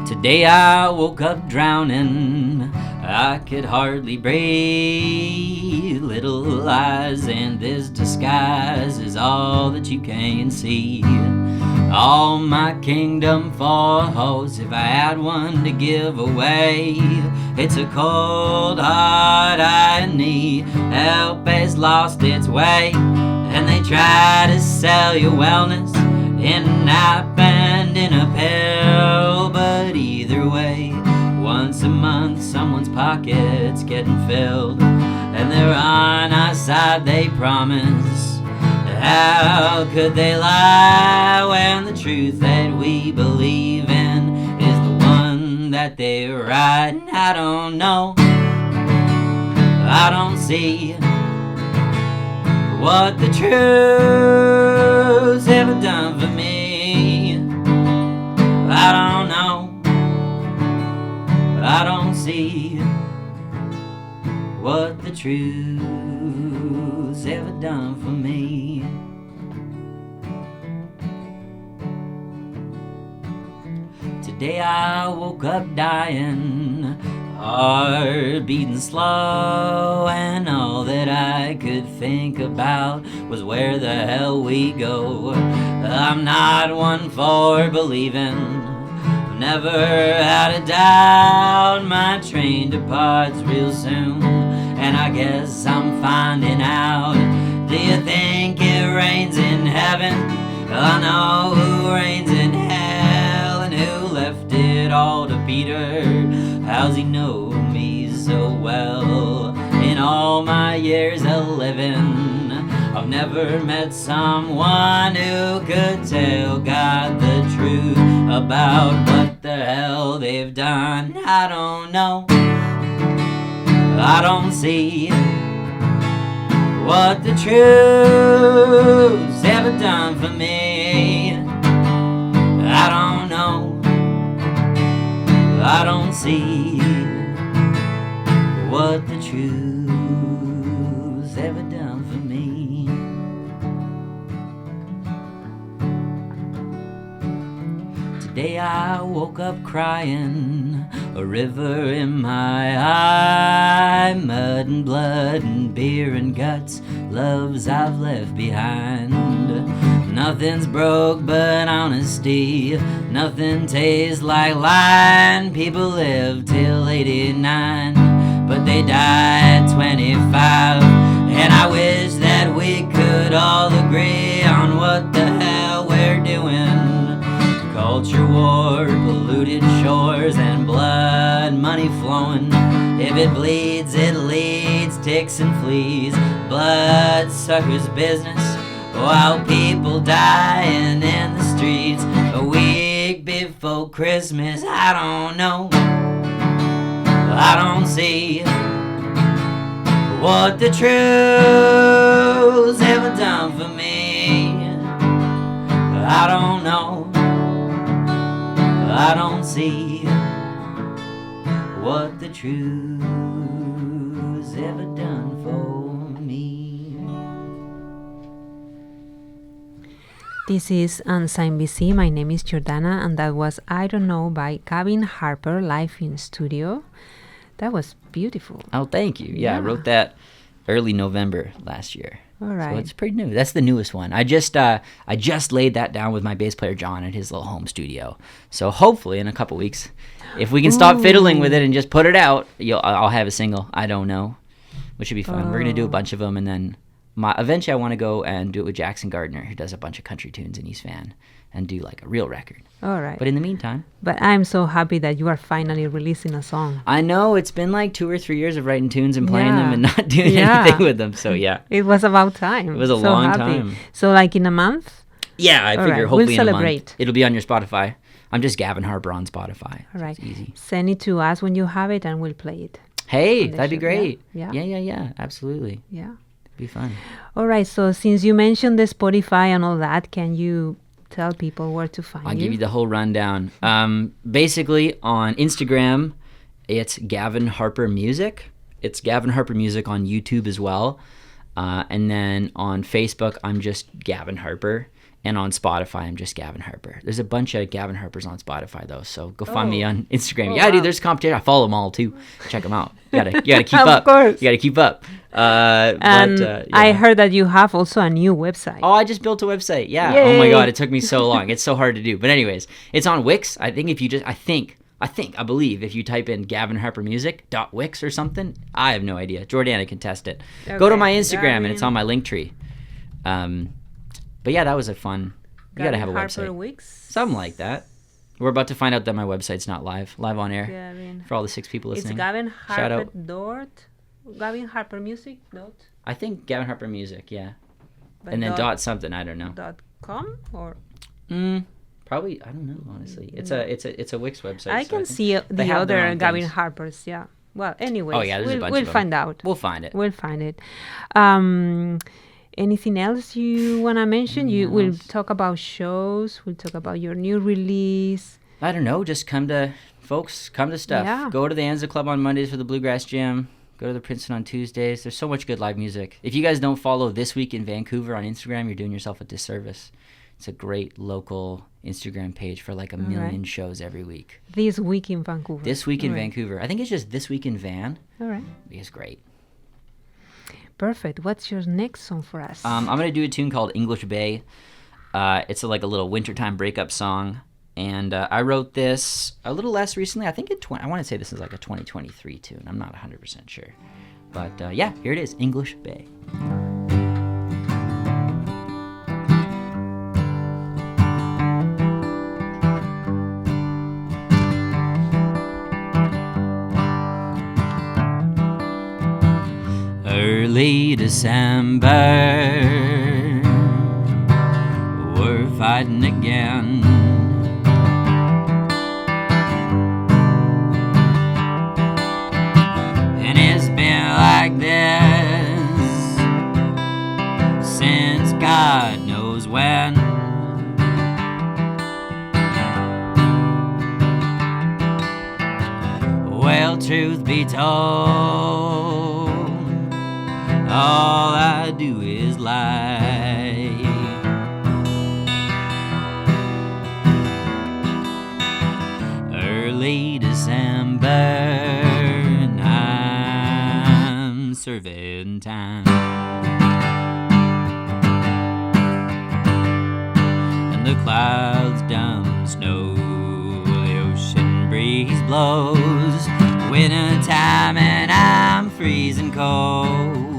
Today I woke up drowning. I could hardly breathe. Little lies and this disguise is all that you can see. All my kingdom falls if I had one to give away. It's a cold heart I need. Help has lost its way, and they try to sell you wellness in a nap and in a pill. But either way, once a month someone's pocket's getting filled, and they're on our side, they promise. How could they lie when the truth that we believe in is the one that they write? I don't know, I don't see what the truth's ever done for me. I don't know, I don't see what the truth's ever done for me. Today I woke up dying, heart beating slow, and all that I could think about was where the hell we go. I'm not one for believing, never had a doubt. My train departs real soon, and I guess I'm finding out. Do you think it rains in heaven? I know who reigns in hell, and who left it all to Peter. How's he know me so well? In all my years of living, I've never met someone who could tell God the truth about what the hell they've done. I don't know, I don't see what the truth's ever done for me. I don't know, I don't see what the truth's ever done for me. Today I woke up crying, a river in my eye, mud and blood and beer and guts, loves I've left behind. Nothing's broke but honesty, nothing tastes like lying. People live till 89, but they die at 25. And I wish that we could all agree on what the hell we're doing. Culture war, polluted shores, and blood money flowing. If If it bleeds, it leads, ticks and fleas, bloodsuckers business, while people dying in the streets. A week before Christmas, I don't know, I don't see what the truth's ever done for me. I don't know, I don't see what the truth's ever done for me. This is Unsigned BC. My name is Jordana, and that was I Don't Know by Gavin Harper, live in studio. That was beautiful. Oh, thank you. Yeah, I wrote that early November last year. All right. So it's pretty new. That's the newest one. I just laid that down with my bass player John at his little home studio. So hopefully in a couple weeks, if we can stop fiddling with it and just put it out, I'll have a single. I don't know, which should be fun. We're gonna do a bunch of them, and then eventually I want to go and do it with Jackson Gardner, who does a bunch of country tunes in East Van, and do like a real record. All right. But in the meantime. But I'm so happy that you are finally releasing a song. I know, it's been like 2 or 3 years of writing tunes and playing them and not doing anything with them. So yeah. It was about time. It was a long time. So like in a month? Yeah, I figure hopefully we'll in a celebrate. month. It'll be on your Spotify. I'm just Gavin Harper on Spotify. All right. It's easy. Send it to us when you have it and we'll play it. Hey, that'd be great. Yeah. Absolutely. Yeah. It'd be fun. All right. So since you mentioned the Spotify and all that, can you tell people where to find you? I'll give you the whole rundown. Basically, on Instagram, it's Gavin Harper Music. It's Gavin Harper Music on YouTube as well. And then on Facebook, I'm just Gavin Harper. And on Spotify, I'm just Gavin Harper. There's a bunch of Gavin Harpers on Spotify, though, so go find me on Instagram. Dude, there's competition. I follow them all, too. Check them out. You gotta keep up. Of course. You gotta keep up. I heard that you have also a new website. Oh, I just built a website. Yeah. Yay. Oh my God, it took me so long. It's so hard to do. But anyways, it's on Wix. I think if you just, I believe if you type in Gavin Harper Music .wix or something, I have no idea. Jordana can test it. Okay. Go to my Instagram and it's on my link tree. But yeah, that was a fun. You gotta have a Harper website. Wix? Something like that. We're about to find out that my website's not live on air. Gavin. For all the 6 people listening. It's Gavin Shout Harper out. Gavin Harper Music I think Gavin Harper Music, yeah. But And then dot something, I don't know. .com or Probably, I don't know, honestly. It's a Wix website. I so can think see they the have their other own Gavin things. Harpers, yeah. Well, anyway, Oh, yeah, there's a bunch we'll of them. find out. We'll find it. We'll find it. Anything else you want to mention? We'll talk about shows. We'll talk about your new release. I don't know. Just come to stuff. Yeah. Go to the Anza Club on Mondays for the Bluegrass Jam. Go to the Princeton on Tuesdays. There's so much good live music. If you guys don't follow This Week in Vancouver on Instagram, you're doing yourself a disservice. It's a great local Instagram page for like a million shows every week. This Week in Vancouver. This Week in Vancouver. I think it's just This Week in Van. All right. It's great. Perfect. What's your next song for us? I'm going to do a tune called English Bay. It's like a little wintertime breakup song. And I wrote this a little less recently. I think I want to say this is like a 2023 tune. I'm not 100% sure. But yeah, here it is, English Bay. Early December, we're fighting again. And it's been like this since God knows when. Well, truth be told, all I do is lie. Early December, and I'm serving time. And the clouds dump snow, the ocean breeze blows. Winter time and I'm freezing cold.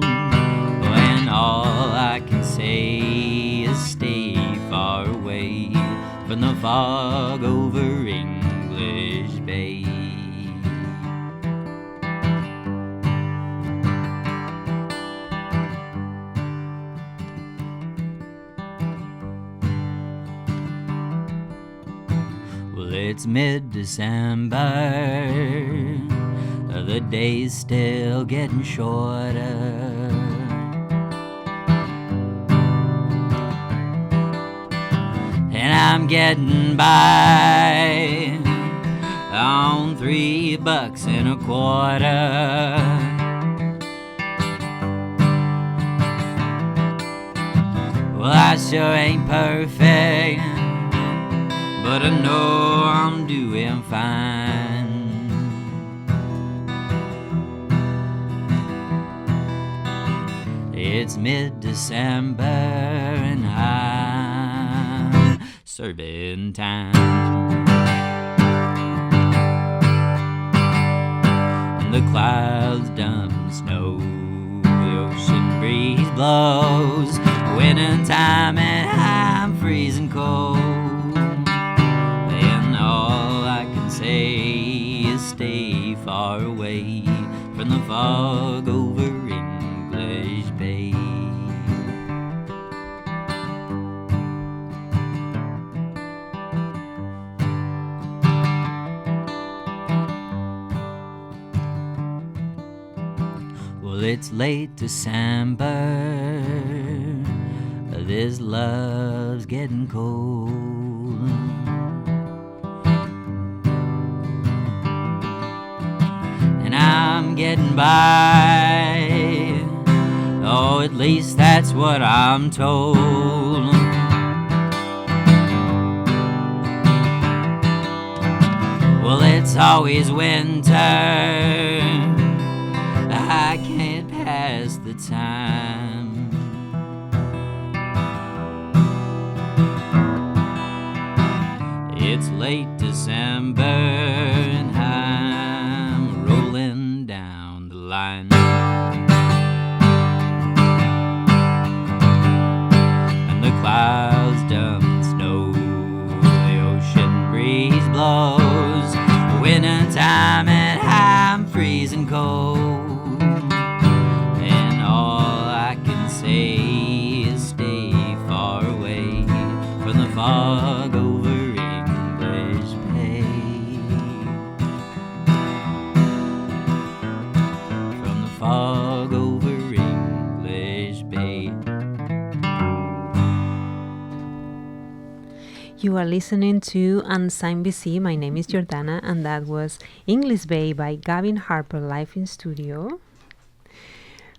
When all I can say is stay far away from the fog over English Bay. Well, it's mid-December, the day's still getting shorter. And I'm getting by on $3.25. Well, I sure ain't perfect, but I know I'm doing fine. It's mid-December and I'm serving time. And the clouds dump snow, the ocean breeze blows, winter time and I'm freezing cold. And all I can say is stay far away from the fog over English Bay. Well, it's late December, this love's getting cold. And I'm getting by, oh, at least that's what I'm told. Well, it's always winter, I can't pass the time. It's late December and I'm rolling down the line. And the clouds dump snow, the ocean breeze blows, winter time and I'm freezing cold. And all I can say is stay far away from the fog over English Bay. From the fog over English Bay. You are listening to Unsigned BC. My name is Jordana, and that was English Bay by Gavin Harper live in studio.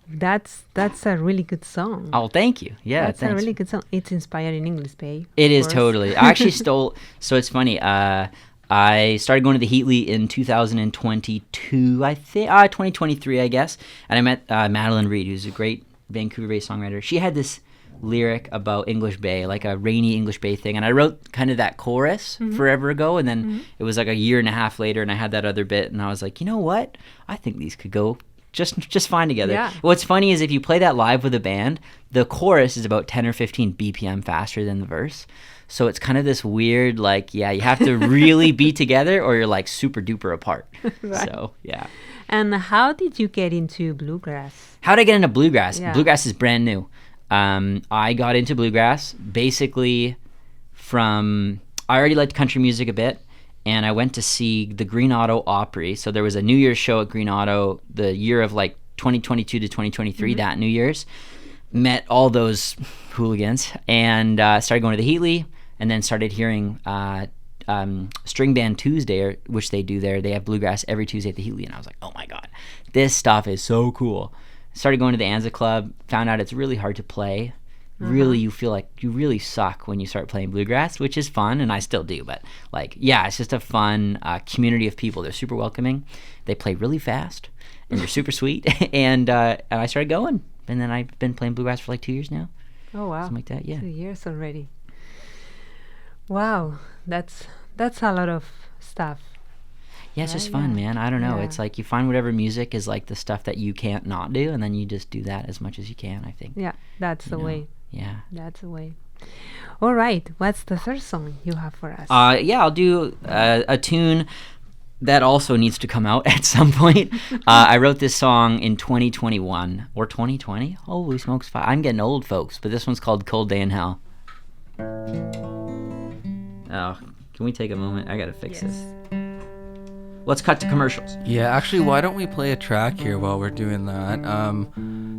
That's a really good song. Oh, thank you. Yeah, That's thanks. a really good song. It's inspired in English Bay. It of is course. totally. I actually stole. So it's funny. I started going to the Heatley in 2022, I think. 2023, I guess. And I met Madeline Reed, who's a great Vancouver-based songwriter. She had this lyric about English Bay, like a rainy English Bay thing. And I wrote kind of that chorus forever ago. And then it was like a year and a half later, and I had that other bit. And I was like, you know what? I think these could go just fine together. Yeah. What's funny is if you play that live with a band, the chorus is about 10 or 15 BPM faster than the verse. So it's kind of this weird, like, yeah, you have to really be together or you're like super duper apart. Right. So, yeah. And how did you get into bluegrass? How did I get into bluegrass? Yeah. Bluegrass is brand new. I got into bluegrass basically from, I already liked country music a bit, and I went to see the Green Auto Opry. So there was a New Year's show at Green Auto the year of like 2022 to 2023, that New Year's. Met all those hooligans and started going to the Heatley, and then started hearing String Band Tuesday, which they do there. They have bluegrass every Tuesday at the Heatley, and I was like, oh my God, this stuff is so cool. Started going to the Anza Club, found out it's really hard to play. Really, you feel like you really suck when you start playing bluegrass, which is fun, and I still do, but like, yeah, it's just a fun community of people. They're super welcoming. They play really fast, and they're super sweet, and I started going, and then I've been playing bluegrass for like 2 years now. Oh, wow. Something like that, yeah. 2 years already. Wow, that's a lot of stuff. Yeah, it's just Right, fun, yeah. man. I don't know. Yeah. It's like you find whatever music is like the stuff that you can't not do, and then you just do that as much as you can, I think. Yeah, that's the You know? way. Yeah. That's the way. All right, what's the third song you have for us? Yeah, I'll do a tune that also needs to come out at some point. I wrote this song in 2021 or 2020. Holy smokes, I'm getting old, folks. But this one's called Cold Day in Hell. Oh, Can we take a moment? I gotta fix this. Let's cut to commercials. Yeah, actually, why don't we play a track here while we're doing that?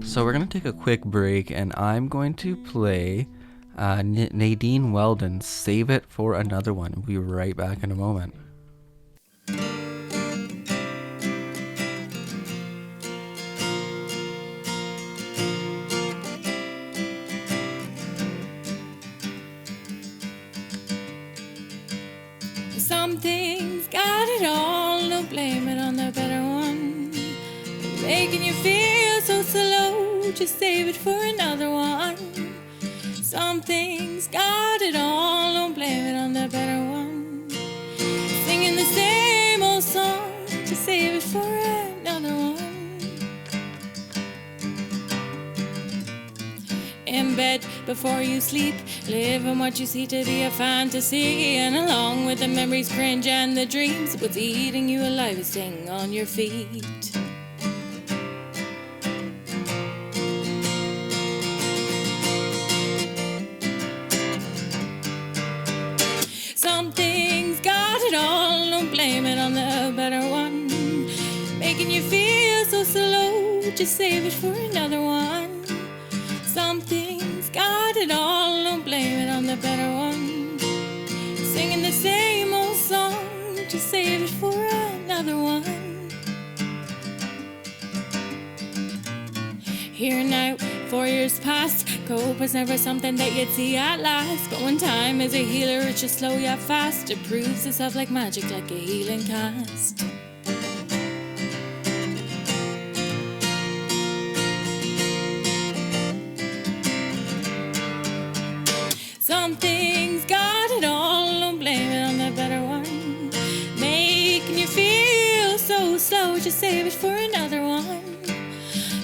So we're going to take a quick break, and I'm going to play Nadine Weldon, Save It for Another One. We'll be right back in a moment. Some things got it all, don't blame it on the better one. Making you feel so slow, just save it for another one. Some things got it all, don't blame it on the better one. Singing the same old song, just save it for another one. In bed before you sleep, live on what you see to be a fantasy, and along with the memories, cringe, and the dreams, what's eating you alive is staying on your feet. Some things got it all, don't blame it on the better one. Making you feel so slow, just save it for another one. Some things got it all, don't blame it on the better one. Singing the same old song, just save it for another one. Here now, 4 years past, cope was never something that you'd see at last. But when time is a healer, it's just slow yet fast. It proves itself like magic, like a healing cast. Some things got it all, don't blame it on the better one. Making you feel so slow, just save it for another one.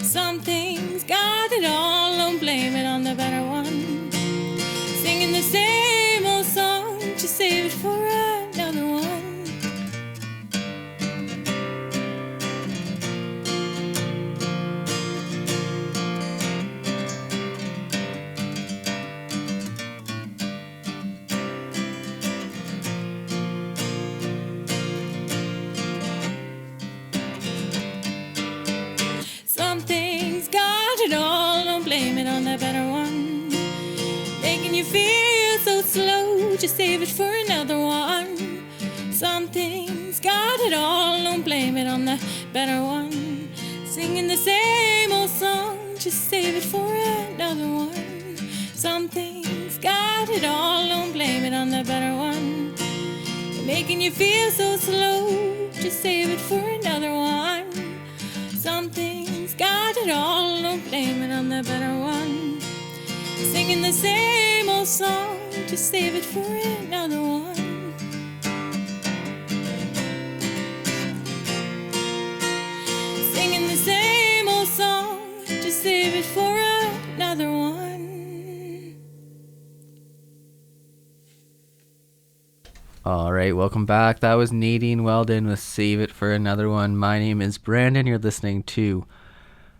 Some things got it all, don't blame it on the better one. Singing the same old song, just save it for another one. Some things got it all, don't blame it on the better one. Making you feel so slow, just save it for another one. Some things got it all, don't blame it on the better one. Singing the same old song, just save it for another one. Some things got it all, don't blame it on the better one. Making you feel so slow, just save it for another one. Some things got it all, don't blame it on the better one. Singing the same old song, just save it for another one. Singing the same old song, just save it for another one. All right, welcome back. That was Nadine Weldon with Save It for Another One. My name is Brandon. You're listening to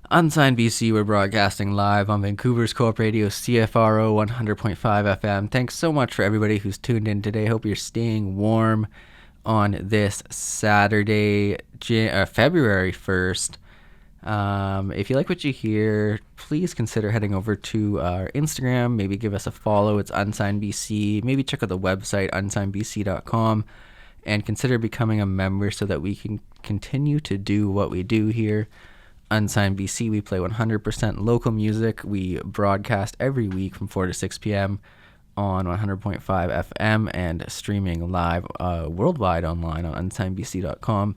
Unsigned BC. We're broadcasting live on Vancouver's Co-op Radio, CFRO 100.5 FM. Thanks so much for everybody who's tuned in today. Hope you're staying warm on this Saturday, February 1st. If you like what you hear, please consider heading over to our Instagram. Maybe give us a follow. It's Unsigned BC. Maybe check out the website, unsignedbc.com, and consider becoming a member so that we can continue to do what we do here. Unsigned BC, we play 100% local music. We broadcast every week from 4 to 6 p.m. on 100.5 FM and streaming live worldwide online on unsignedbc.com.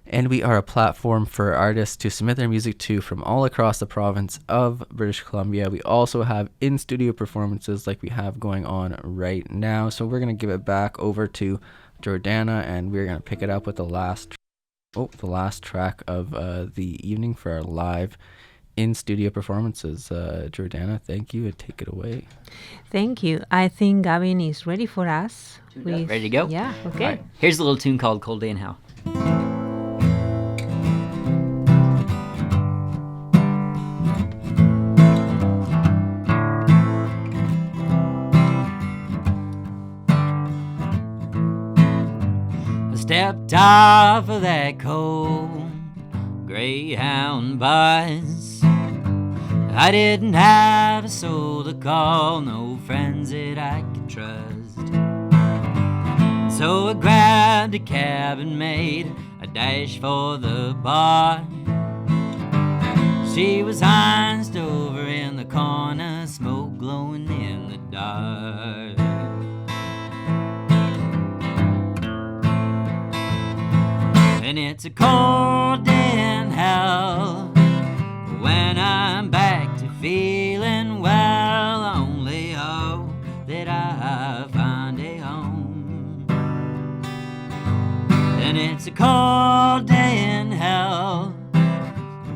And we are a platform for artists to submit their music to from all across the province of British Columbia. We also have in-studio performances like we have going on right now. So we're going to give it back over to Jordana, and we're going to pick it up with the last track of the evening for our live in-studio performances. Jordana, thank you, and take it away. Thank you. I think Gavin is ready for us. Ready to go? Yeah, okay. All right. Here's a little tune called Cold Day in Hell. stepped off of that cold Greyhound bus. I didn't have a soul to call, no friends that I could trust. So I grabbed a cab and made a dash for the bar. She was hunched over in the corner, smoke glowing in the dark. And it's a cold day in hell when I'm back to feeling well. Only hope that I find a home. And it's a cold day in hell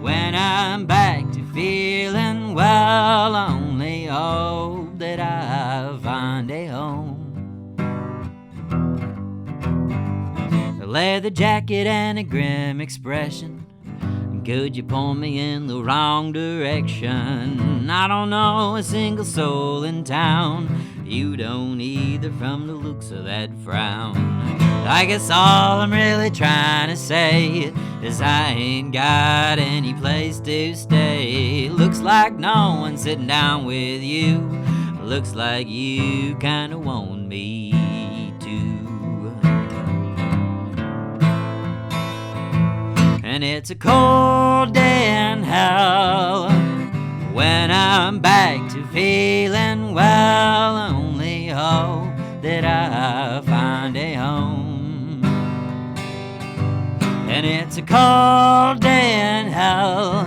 when I'm back to feeling well. Only hope that I find a home. A leather jacket and a grim expression. Could you point me in the wrong direction? I don't know a single soul in town. You don't either from the looks of that frown. I guess all I'm really trying to say is I ain't got any place to stay. Looks like no one's sitting down with you. Looks like you kinda want me to. And it's a cold day in hell when I'm back to feeling well. Only hope that I find a home. And it's a cold day in hell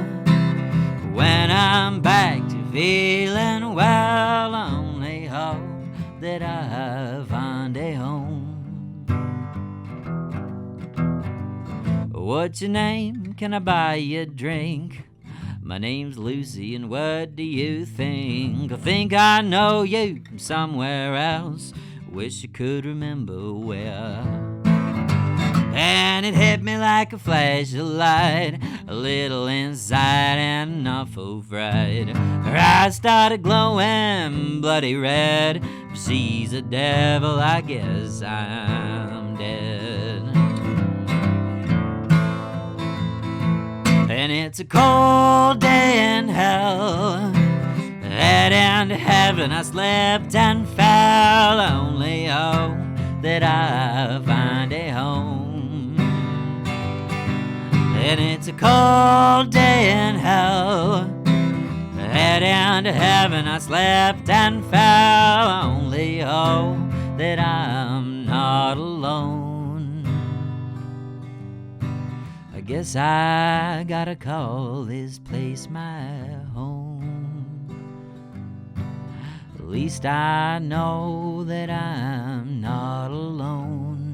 when I'm back to feeling well. Only hope that I find a home. What's your name? Can I buy you a drink? My name's Lucy, and what do you think? I think I know you from somewhere else. Wish I could remember where. And it hit me like a flash of light, a little inside and an awful fright. Her eyes started glowing bloody red. If she's a devil, I guess I'm dead. And it's a cold day in hell. Head into heaven I slept and fell. Only hope that I find a home. And it's a cold day in hell. Head into heaven I slept and fell. Only hope that I'm not alone. I guess I gotta call this place my home. At least I know that I'm not alone.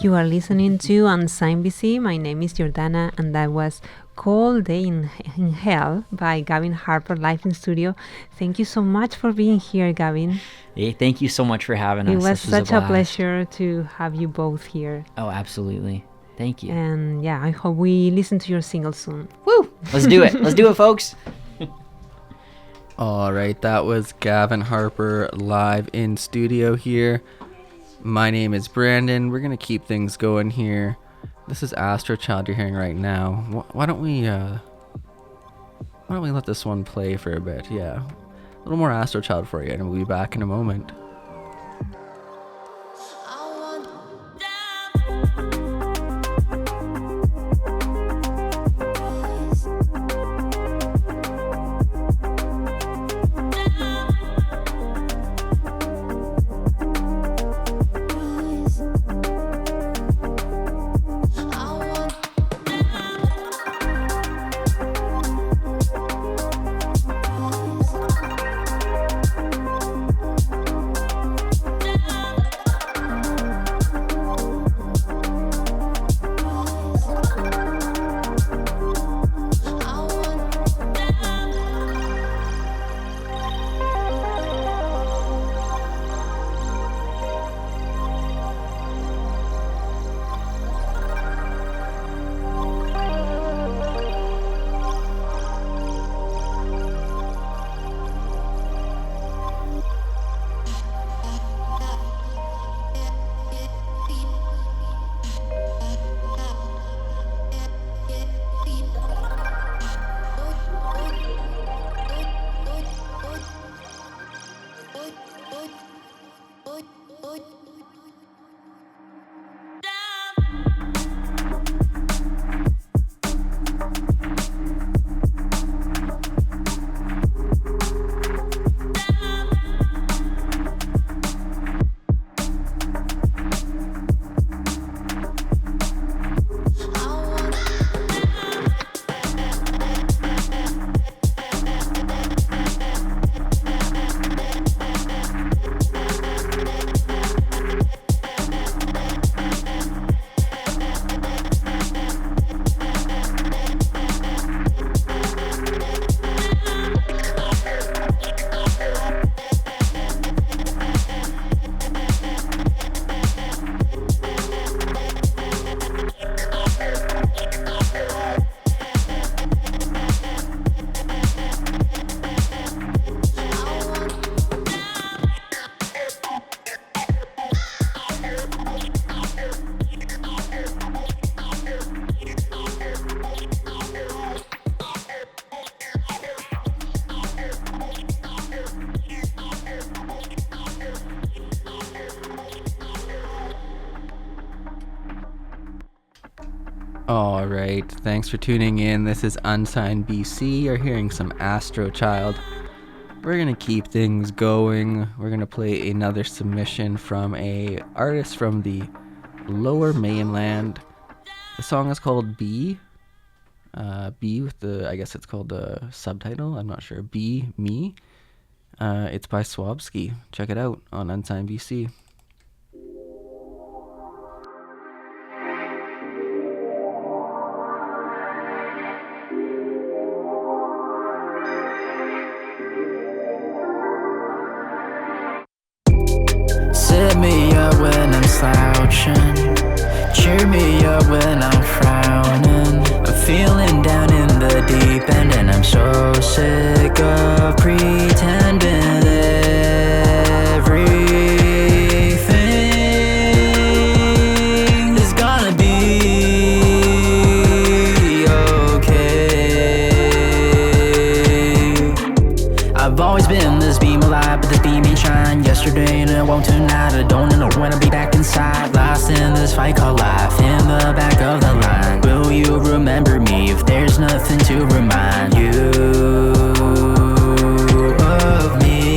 You are listening to Unsigned BC. My name is Jordana, and that was Cold Day in Hell by Gavin Harper, live in studio. Thank you so much for being here, Gavin. Hey, thank you so much for having us. It was This such a blast. pleasure to have you both here. Oh, absolutely. Thank you. And yeah, I hope we listen to your single soon. Woo! Let's do it. Let's do it, folks. All right, that was Gavin Harper live in studio here. My name is Brandon. We're gonna keep things going here. This is Astro Child you're hearing right now. Why don't we let this one play for a bit? Yeah, a little more Astro Child for you, and we'll be back in a moment. All right, thanks for tuning in. This is Unsigned BC. You're hearing some Astro Child. We're gonna keep things going. We're gonna play another submission from a artist from the Lower Mainland. The song is called B. B with the, I guess it's called the subtitle. I'm not sure. B Me. It's by Swabski. Check it out on Unsigned BC. Set me up when I'm slouching, cheer me up when I'm frowning. I'm feeling down in the deep end, and I'm so sick of pretending everything is gonna be okay. I've always been this beam of light, but this beam ain't shine yesterday and it won't tonight. I don't know when I'll be back inside, lost in this fight called life, in the back of the line. Will you remember me if there's nothing to remind you of me?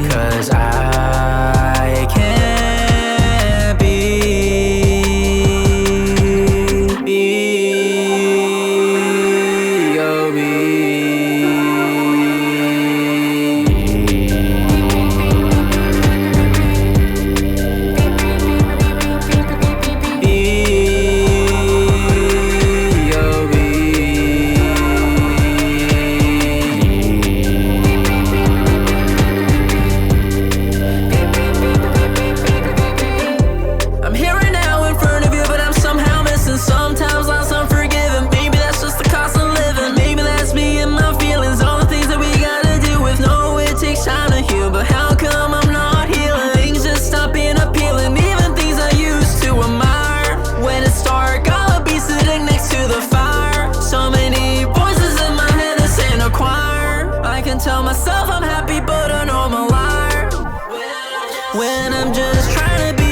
'Cause I can't I'm here right now in front of you, but I'm somehow missing. Sometimes lost, unforgiven. Maybe that's just the cost of living. Maybe that's me and my feelings. All the things that we gotta deal with. No, it takes time to heal, but how come I'm not healing? Things just stop being appealing. Even things I used to admire. When it's dark, I'll be sitting next to the fire. So many voices in my head that sing a choir. I can tell myself I'm happy, but I know I'm a liar. When I'm just trying to be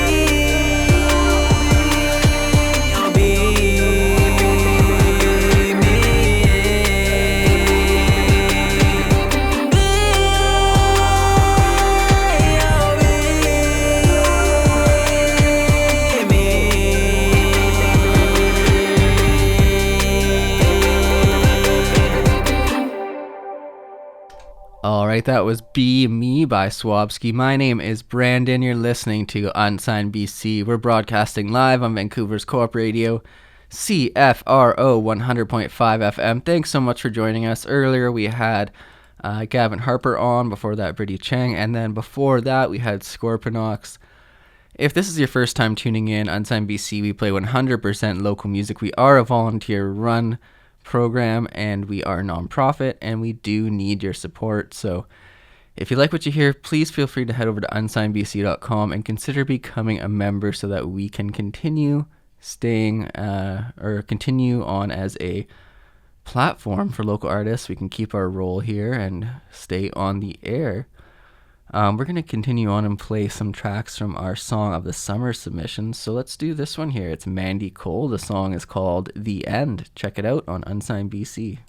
Alright, that was Be Me by Swabski. My name is Brandon. You're listening to Unsigned BC. We're broadcasting live on Vancouver's Corp Radio, CFRO 100.5 FM. Thanks so much for joining us. Earlier we had Gavin Harper on, before that Britney Cheng, and then before that we had Scorpinox. If this is your first time tuning in, Unsigned BC, we play 100% local music. We are a volunteer-run program, and we are non-profit, and we do need your support. So if you like what you hear, please feel free to head over to unsignedbc.com and consider becoming a member so that we can continue continue on as a platform for local artists. We can keep our role here and stay on the air. We're going to continue on and play some tracks from our Song of the Summer submissions. So let's do this one here. It's Mandy Cole. The song is called The End. Check it out on Unsigned BC.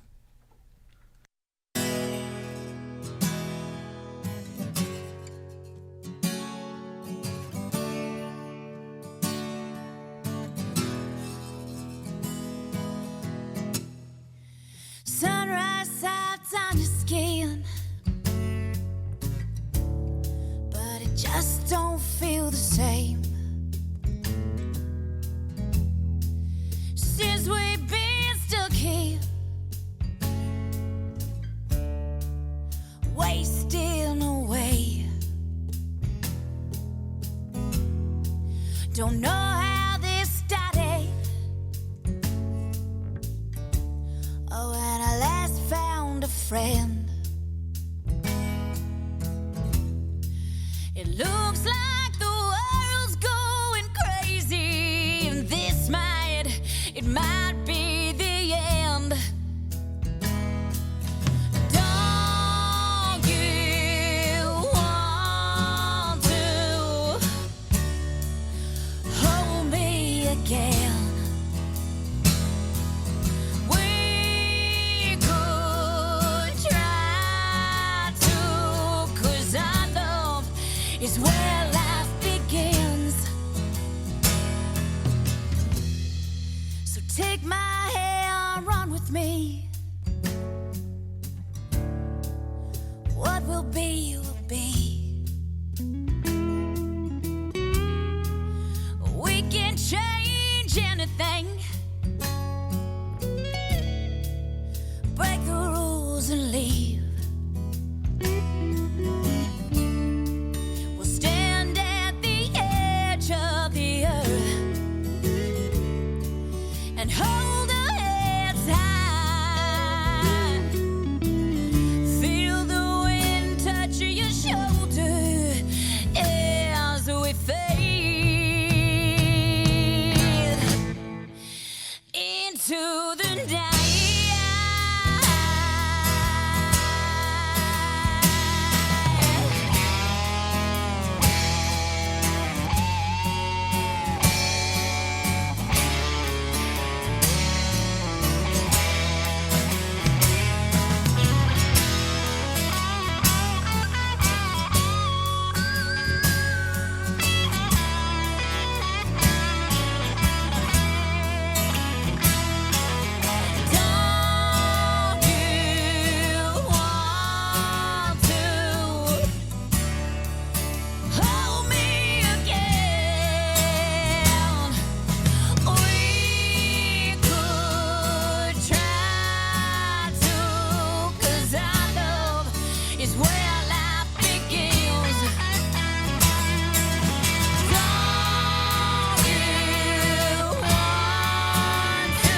Sunrise sights on your skin, but it just don't feel the same. Since we've been stuck here, wasting away. Don't know how this started. Oh, when I last found a friend, it looks like the world's going crazy, and this it might be the end. Don't you want to hold me again? will be, will be. We can change anything, break the rules and leave. We'll stand at the edge of the earth and hold our heads high. Feel the wind touch your shoulder as we fade into the night. Don't you want to hold me again? We could try to, 'cause our love is where life begins. Don't you want to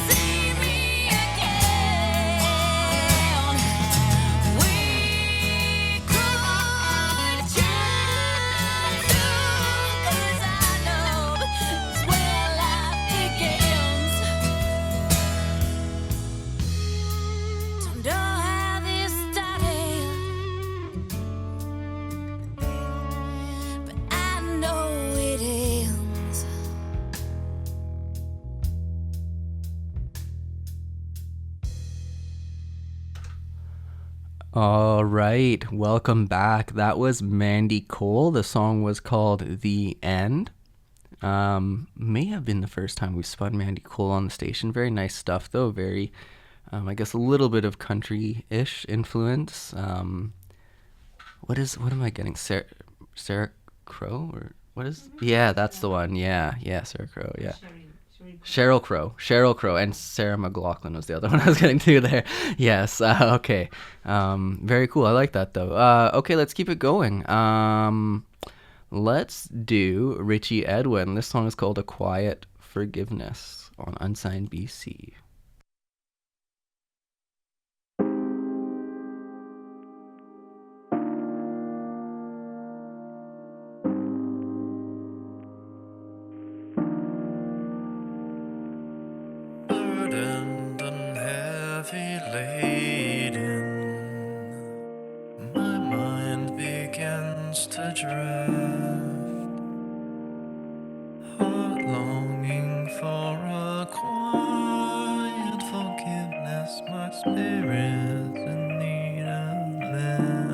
see me again? We could try to, 'cause our love is where life begins. Don't know how this started, but I know it ends. All right, welcome back. That was Mandy Cole. The song was called The End. May have been the first time we spun Mandy Cole on the station. Very nice stuff, though. Very, I guess, a little bit of country-ish influence. What am I getting? Sarah Crow? Or what is? Yeah, that's the one. Yeah, Sarah Crow, yeah. Sheryl Crow, and Sarah McLachlan was the other one I was getting to there. Yes, okay. Very cool. I like that, though. Okay, let's keep it going. Let's do Richie Edwin. This song is called A Quiet Forgiveness on Unsigned BC. Burdened and heavy laden, my mind begins to drift, heart longing for a quiet forgiveness, my spirit's in need of lift.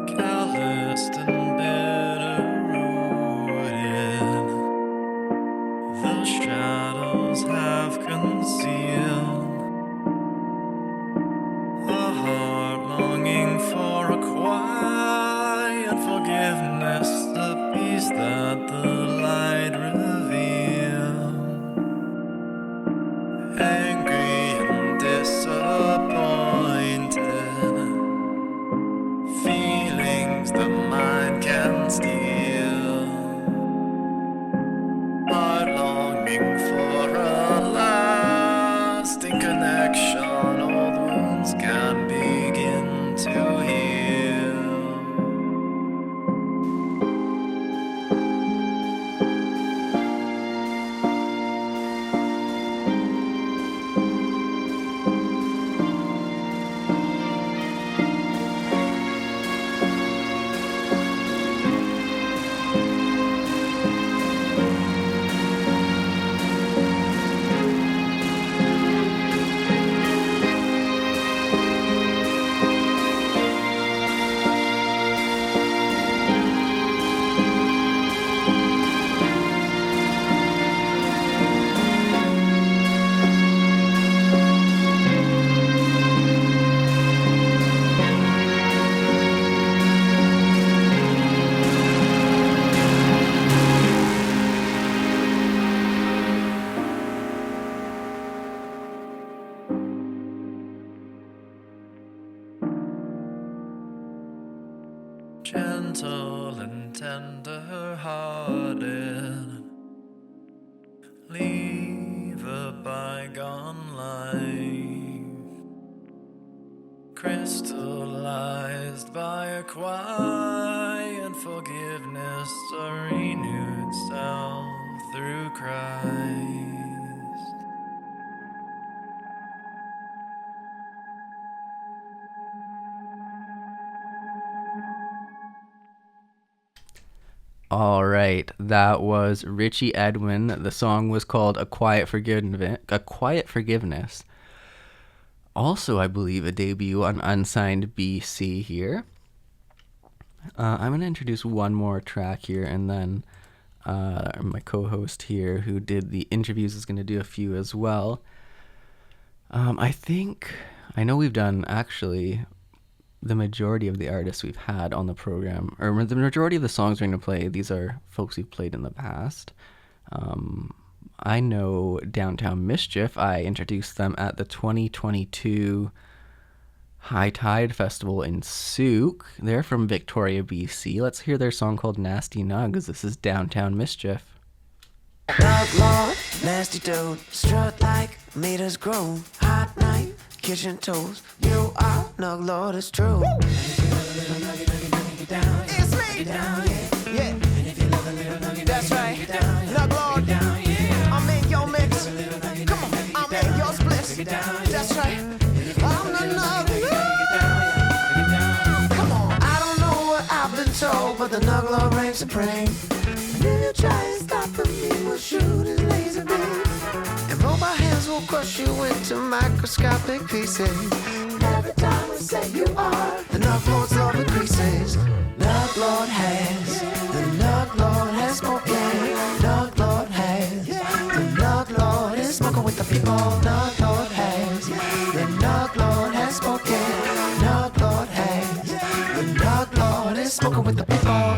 Calloused and bitter-rooted, the shadows have concealed the heart longing for a quiet forgiveness, the peace that the light revealed. Angry and disappointed, feelings that mind gentle and tender-hearted. Leave a bygone life, crystallized by a quiet forgiveness, a renewed self through Christ. All right, that was Richie Edwin. The song was called A Quiet Forgiveness. Also, I believe a debut on Unsigned BC here. I'm going to introduce one more track here, and then my co-host here who did the interviews is going to do a few as well. I know we've done actually the majority of the artists we've had on the program, or the majority of the songs we're going to play, these are folks we've played in the past. I know Downtown Mischief. I introduced them at the 2022 High Tide Festival in Souk. They're from Victoria, BC. Let's hear their song called Nasty Nugs. This is Downtown Mischief. Nug Lord, nasty dude, strut like meters grow. Hot night, kitchen toes. You are Nug Lord, it's true. It's me. Yeah. That's right. Nug Lord, I'm in your mix. Come on, I'm in your splits. That's right. I'm the Nug Lord. Come on, I don't know what I've been told, but the Nug Lord reigns supreme. If you try to stop him, he will shoot his laser beam. And mobile hands will crush you into microscopic pieces. Every time we say you are, the Nug Lord's love increases. Nug Lord has, the Nug Lord has spoken. Nug Lord has, the Nug Lord is smoking with the people. Nug Lord has, the Nug Lord has spoken. Nug Lord has, the Nug Lord is smoking with the people.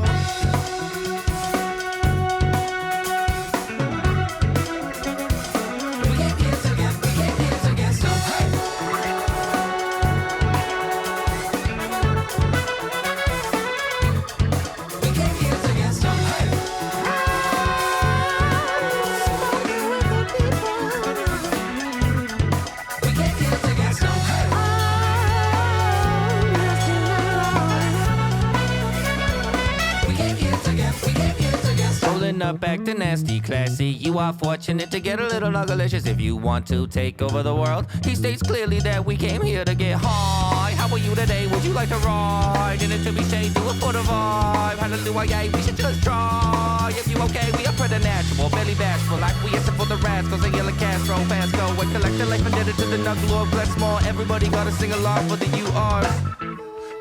Up, acting nasty, classy. You are fortunate to get a little nuggalicious. If you want to take over the world, he states clearly that we came here to get high. How are you today? Would you like to ride? And it to be shade, do it for the vibe. Hallelujah, we should just try. If you okay, we are preternatural, barely bashful, like we answer for the rascals and yellow Castro, Pasco, and collect the life and did it to the Nug Lord. Bless more, everybody gotta sing along for the URs.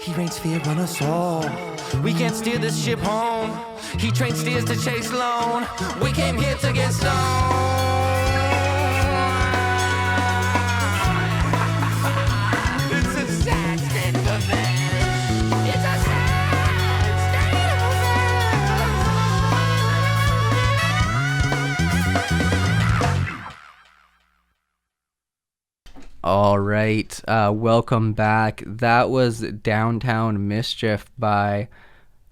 He reigns fear on us all. We can't steer this ship home. He trains steers to chase lone. We came here to get stoned. It's a sad state of affairs. It's a sad state of affairs. All right, welcome back. That was Downtown Mischief by...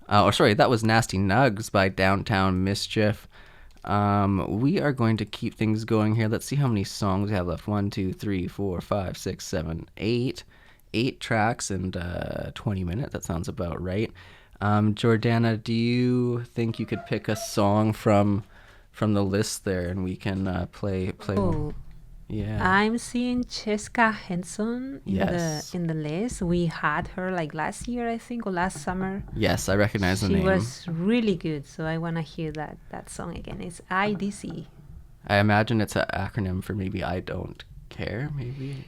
that was Nasty Nugs by Downtown Mischief. We are going to keep things going here. Let's see how many songs we have left. 1, 2, 3, 4, 5, 6, 7, 8. 8 tracks and 20 minutes. That sounds about right. Jordana, do you think you could pick a song from the list there and we can play? Oh. Yeah. I'm seeing Cheska Henson in the list. We had her like last year, I think, or last summer. Yes, I recognize the name. She was really good, so I want to hear that song again. It's IDC. I imagine it's an acronym for maybe I don't care, maybe.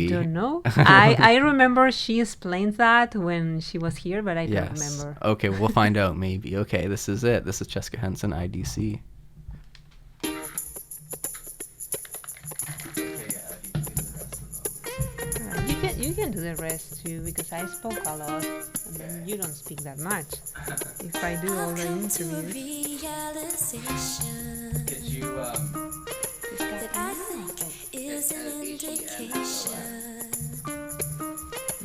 I don't know. I remember she explained that when she was here, but I don't remember. Okay, we'll find out maybe. Okay, this is it. This is Cheska Henson, IDC. You can do the rest too, because I spoke a lot and then you don't speak that much. If I do all the interviews. Could you that I think is an indication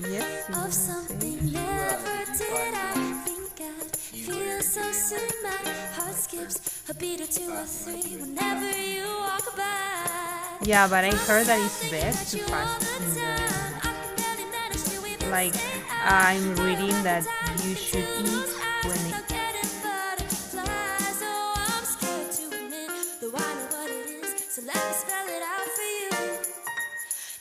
yes, of something never did I so soon my heart skips a beat or two or three whenever you walk by. Yeah, but I heard that it's best to fast in the... Like, I'm reading that you should eat when it... So let me spell it out for you.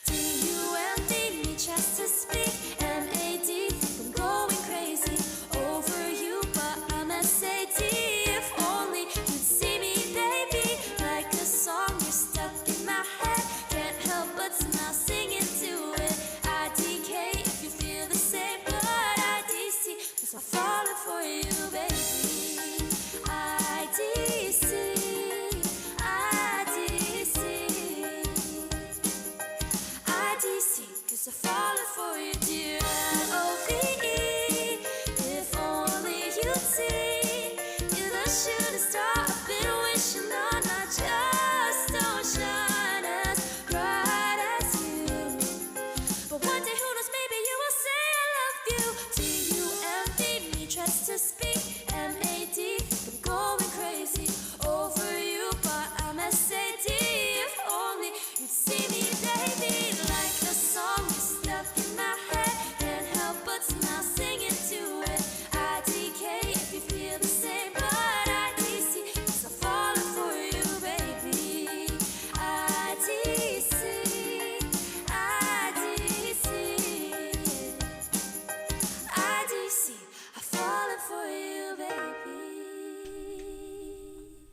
D-U-M-B, me just to speak. M-A-D, I'm going crazy over you, but I'm S-A-T. If only you'd see me, baby, like a song you're stuck in my head. Can't help but smile singing to it. I-D-K, if you feel the same, but I-D-C, 'cause I'm falling for you, baby. I-D-C. Cause I'm falling for you, dear. L-O-V-E. If only you'd see, you're the shooting star I've been wishing on. I just don't shine as bright as you. But one day, who knows, maybe you will say I love you. T-U-M-B, me trust to speak. M-A-D, I'm going crazy over you, but I'm S-A-D. If only you'd see me, baby, like a song you're stuck in my head. Can't help but smile singing to it. I-D-K, if you feel the same, but I-D-C, 'cause I'm falling for you, baby. I-D-C, I-D-C, I-D-C, I'm falling for you, baby.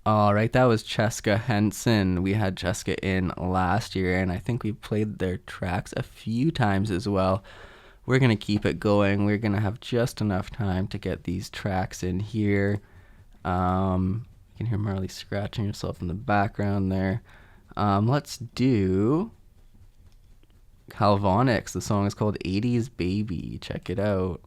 All right, that was Cheska Henson. We had Cheska in last year, and I think we played their tracks a few times as well. We're going to keep it going. We're going to have just enough time to get these tracks in here. You can hear Marley scratching herself in the background there. Let's do Kalvinox. The song is called 80s Baby. Check it out.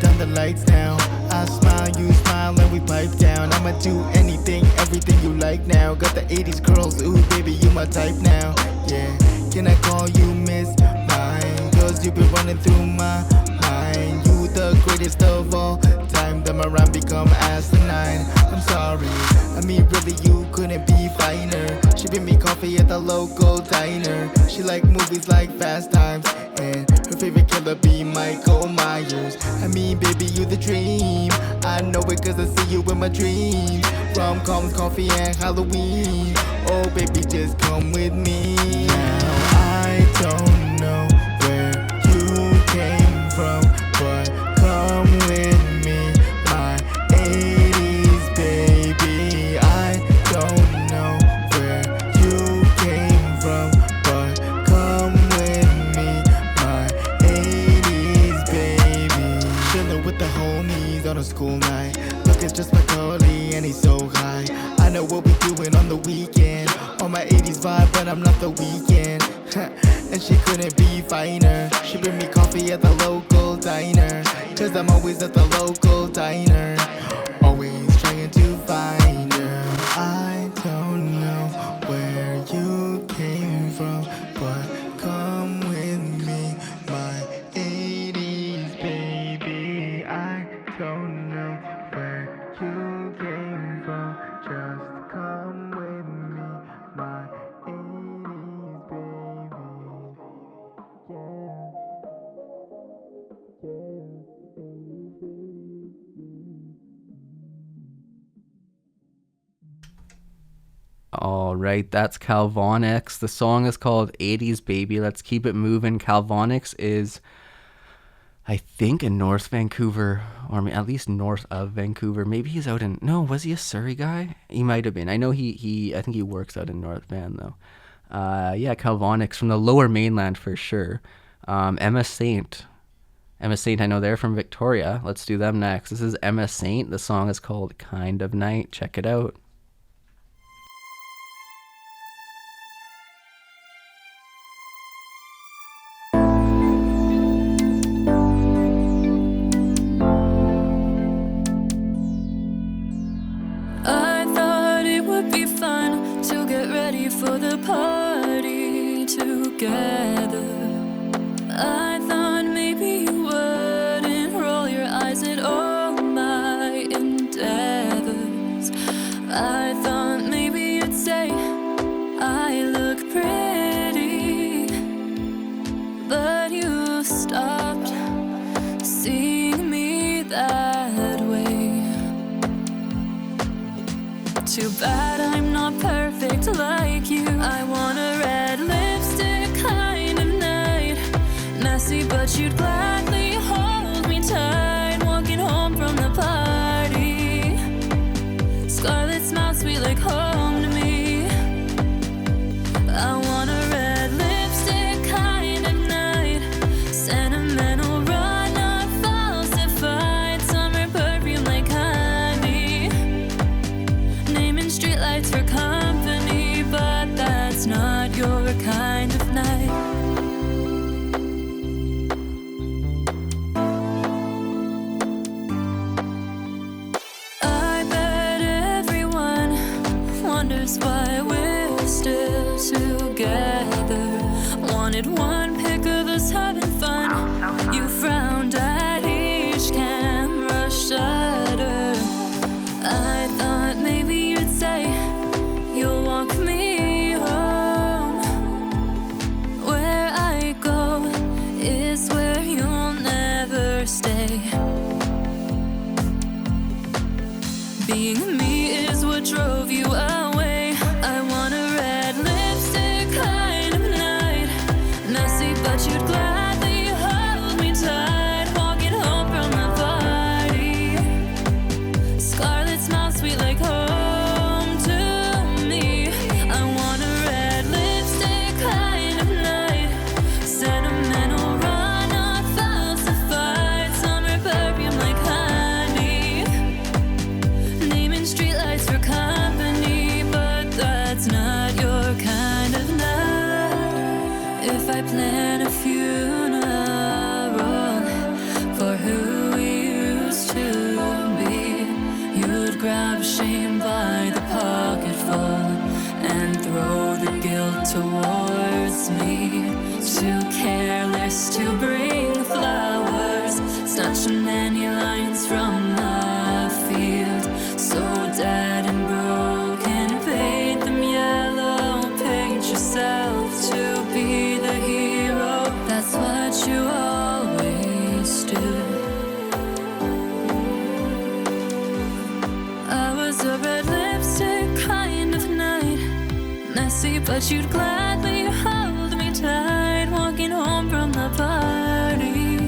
Turn the lights down. I smile, you smile, and we pipe down. I'ma do anything, everything you like now. Got the 80s girls, ooh baby, you my type now. Yeah, can I call you Miss Mine? 'Cause you been running through my mind. You the greatest of all time. Then my rhyme become asinine. I'm sorry, I mean really you couldn't be finer. She bring me coffee at the local diner. She like movies like Fast Times, and her favorite killer be Michael Myers. I mean, baby, you the dream. I know it 'cause I see you in my dreams. Rom-coms, coffee, and Halloween. Oh, baby, just come with me. Now, I don't know where you came from, but come with me, my 80s baby. I don't know where you came from, but come with me, my 80s baby. Chillin' with the homies on a school night. Look, it's just my curly and he's so high. I know what we doing on the weekend. On my 80s vibe, but I'm not the weekend. And she couldn't be finer. She bring me coffee at the local diner. 'Cause I'm always at the local diner. Always trying to find her. I don't know where you came from, but come with me, my 80s baby. I don't know where you came from, just come with me, my 80s baby. All right, that's Kalvinox. The song is called 80s Baby. Let's keep it moving. Kalvinox is, I think, in North Vancouver, or at least north of Vancouver. Maybe he's out in, no, was he a Surrey guy? He might have been. I know I think he works out in North Van, though. Yeah, Kalvinox from the Lower Mainland for sure. Emma Sainte. Emma Sainte, I know they're from Victoria. Let's do them next. This is Emma Sainte. The song is called Kind of Night. Check it out. for the party together. I thought maybe you wouldn't roll your eyes at all my endeavors. I thought maybe you'd say I look pretty, but you stopped seeing me that way. Too bad I'm not perfect like you. I want a red lipstick kind of night, messy but you'd gladly hold me tight, walking home from the party. Scarlet smells sweet like home to me. I want a red lipstick kind of night, sentimental run, not falsified, summer perfume like honey, naming streetlights for company, but that's not your kind of night. Why we're still together. Wanted one pic of us having fun. You frowned at each camera shutter. I thought maybe you'd say you'll walk me home. Where I go is where you'll never stay. Being me is what drove you away. I want a red lipstick kind of night, messy but you'd gladly hold me tight, walking home from the party. Scarlet smells sweet like home to me. I want a red lipstick kind of night, sentimental run, not falsified, summer perfume like honey, naming streetlights for company, but that's not your kind of night. If I plan a funeral for who we used to be, you'd grab shame by the pocketful and throw the guilt towards me. Too careless to bring flowers, snatching many lines from the field, so dead and broken, paint them yellow, paint yourself to be the hero. That's what you always do. I was a red lipstick kind of night, messy but you'd gladly hold me tight, walking home from the party.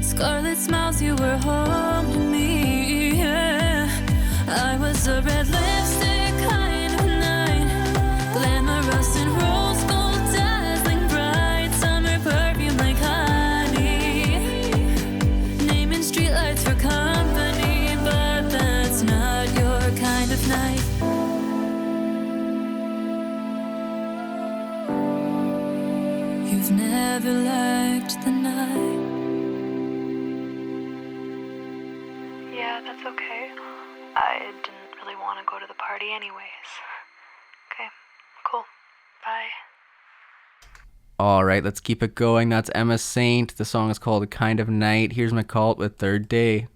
Scarlet smiles, you were home to me, yeah. I was a red lipstick kind of night, glamorous and rose gold, dazzling bright, summer perfume like honey, naming streetlights for company, but that's not your kind of night. You've never liked the night. Yeah, that's okay. I didn't really want to go to the party anyways. Okay, cool. Bye. All right, let's keep it going. That's Emma Sainte. The song is called Kind of Night. Here's Mikhalt with Third Day.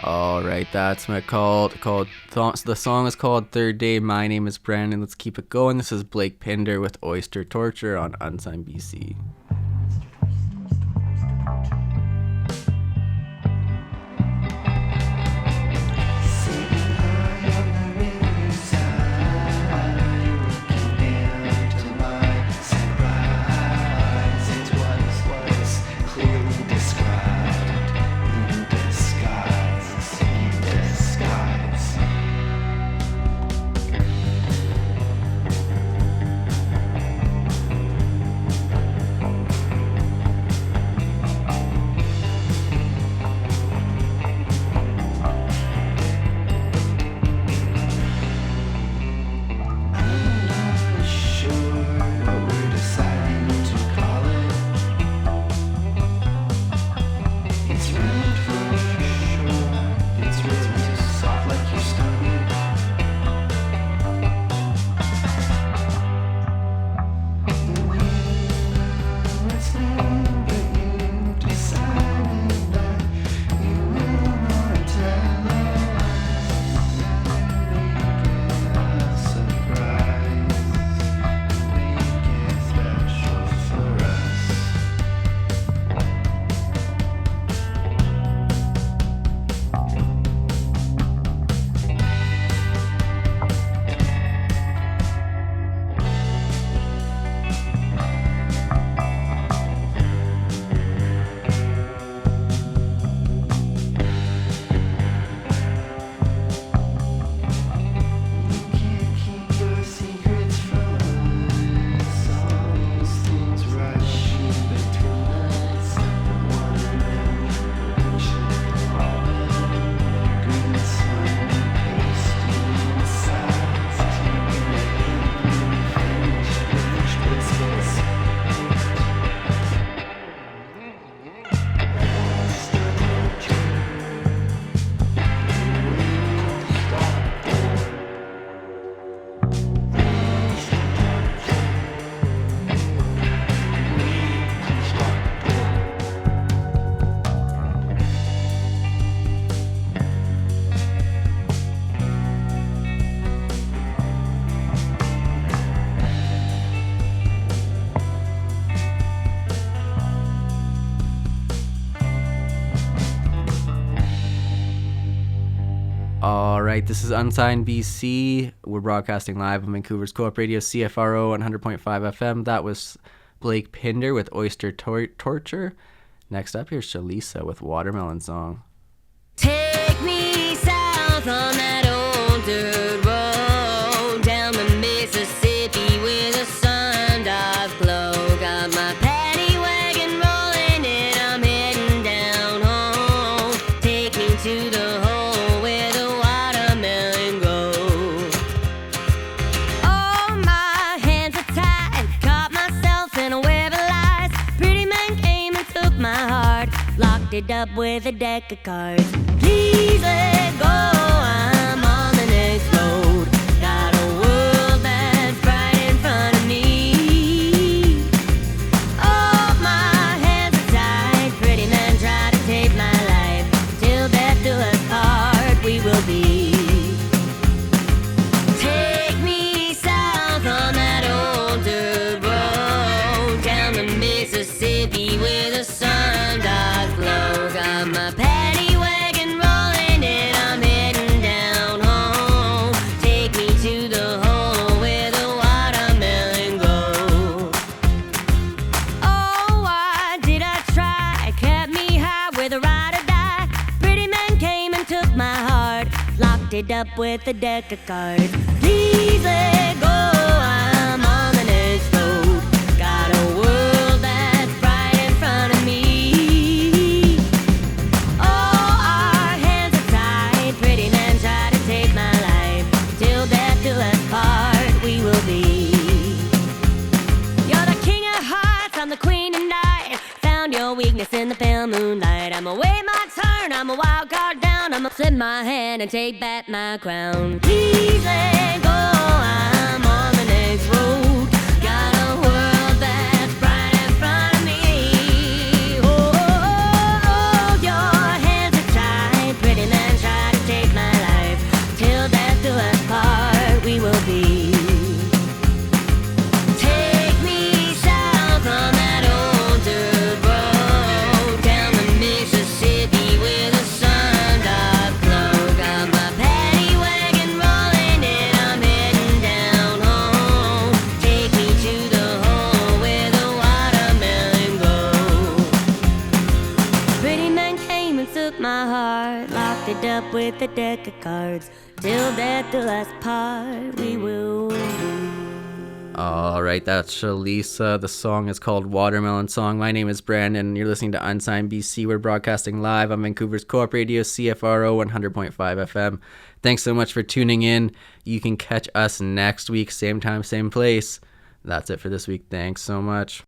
All right, that's Mikhalt. The song is called Third Day. My name is Brandon. Let's keep it going. This is Blake Pinder with Oyster Torture on Unsigned BC. All right, this is Unsigned BC. We're broadcasting live on Vancouver's Co-op Radio, CFRO 100.5 FM. That was Blake Pinder with Oyster Torture. Next up, here's Shalisa with Watermelon Song. Take me south on that old dirt road, down the Mississippi with a sun-dark glow. Got my paddy wagon rolling and I'm heading down home. Take me to the hole where the watermelon grows. Oh, my hands are tied, caught myself in a web of lies. Pretty man came and took my heart, locked it up with a deck of cards. Please let go, I'm on the next road. Got a world that's right in front of me. Oh, my hands are tied, pretty man try to take my life. Till death do us part, we will be. Take me south on that old dirt road, down the Mississippi with a sun-dark glow. Got my paddy wagon rolling and I'm heading down home. Take me to the hole where the watermelon grows. Oh, why did I try? Kept me high with a ride or die. Pretty man came and took my heart, locked it up with a deck of cards. Please let go, I'm on the next road. Got a world that's right in front of me. Oh, our hands are tied, pretty man try to take my life. Till death do us part, we will be. You're the king of hearts, I'm the queen and I found your weakness in the pale moonlight. I'ma wait my turn, I'm a wild card down. I'ma flip my hand and take back my crown. Please let go, I'm on the next road. Got a world that's right in front of me. Oh, your hands are tied, pretty man try my heart, locked it up with a deck of cards. Till death do us part, we will. All right, that's Shalisa. The song is called Watermelon Song. My name is Brandon. You're listening to Unsigned BC. We're broadcasting live on Vancouver's Co-op Radio, CFRO 100.5 FM. Thanks so much for tuning in. You can catch us next week, same time, same place. That's it for this week. Thanks so much.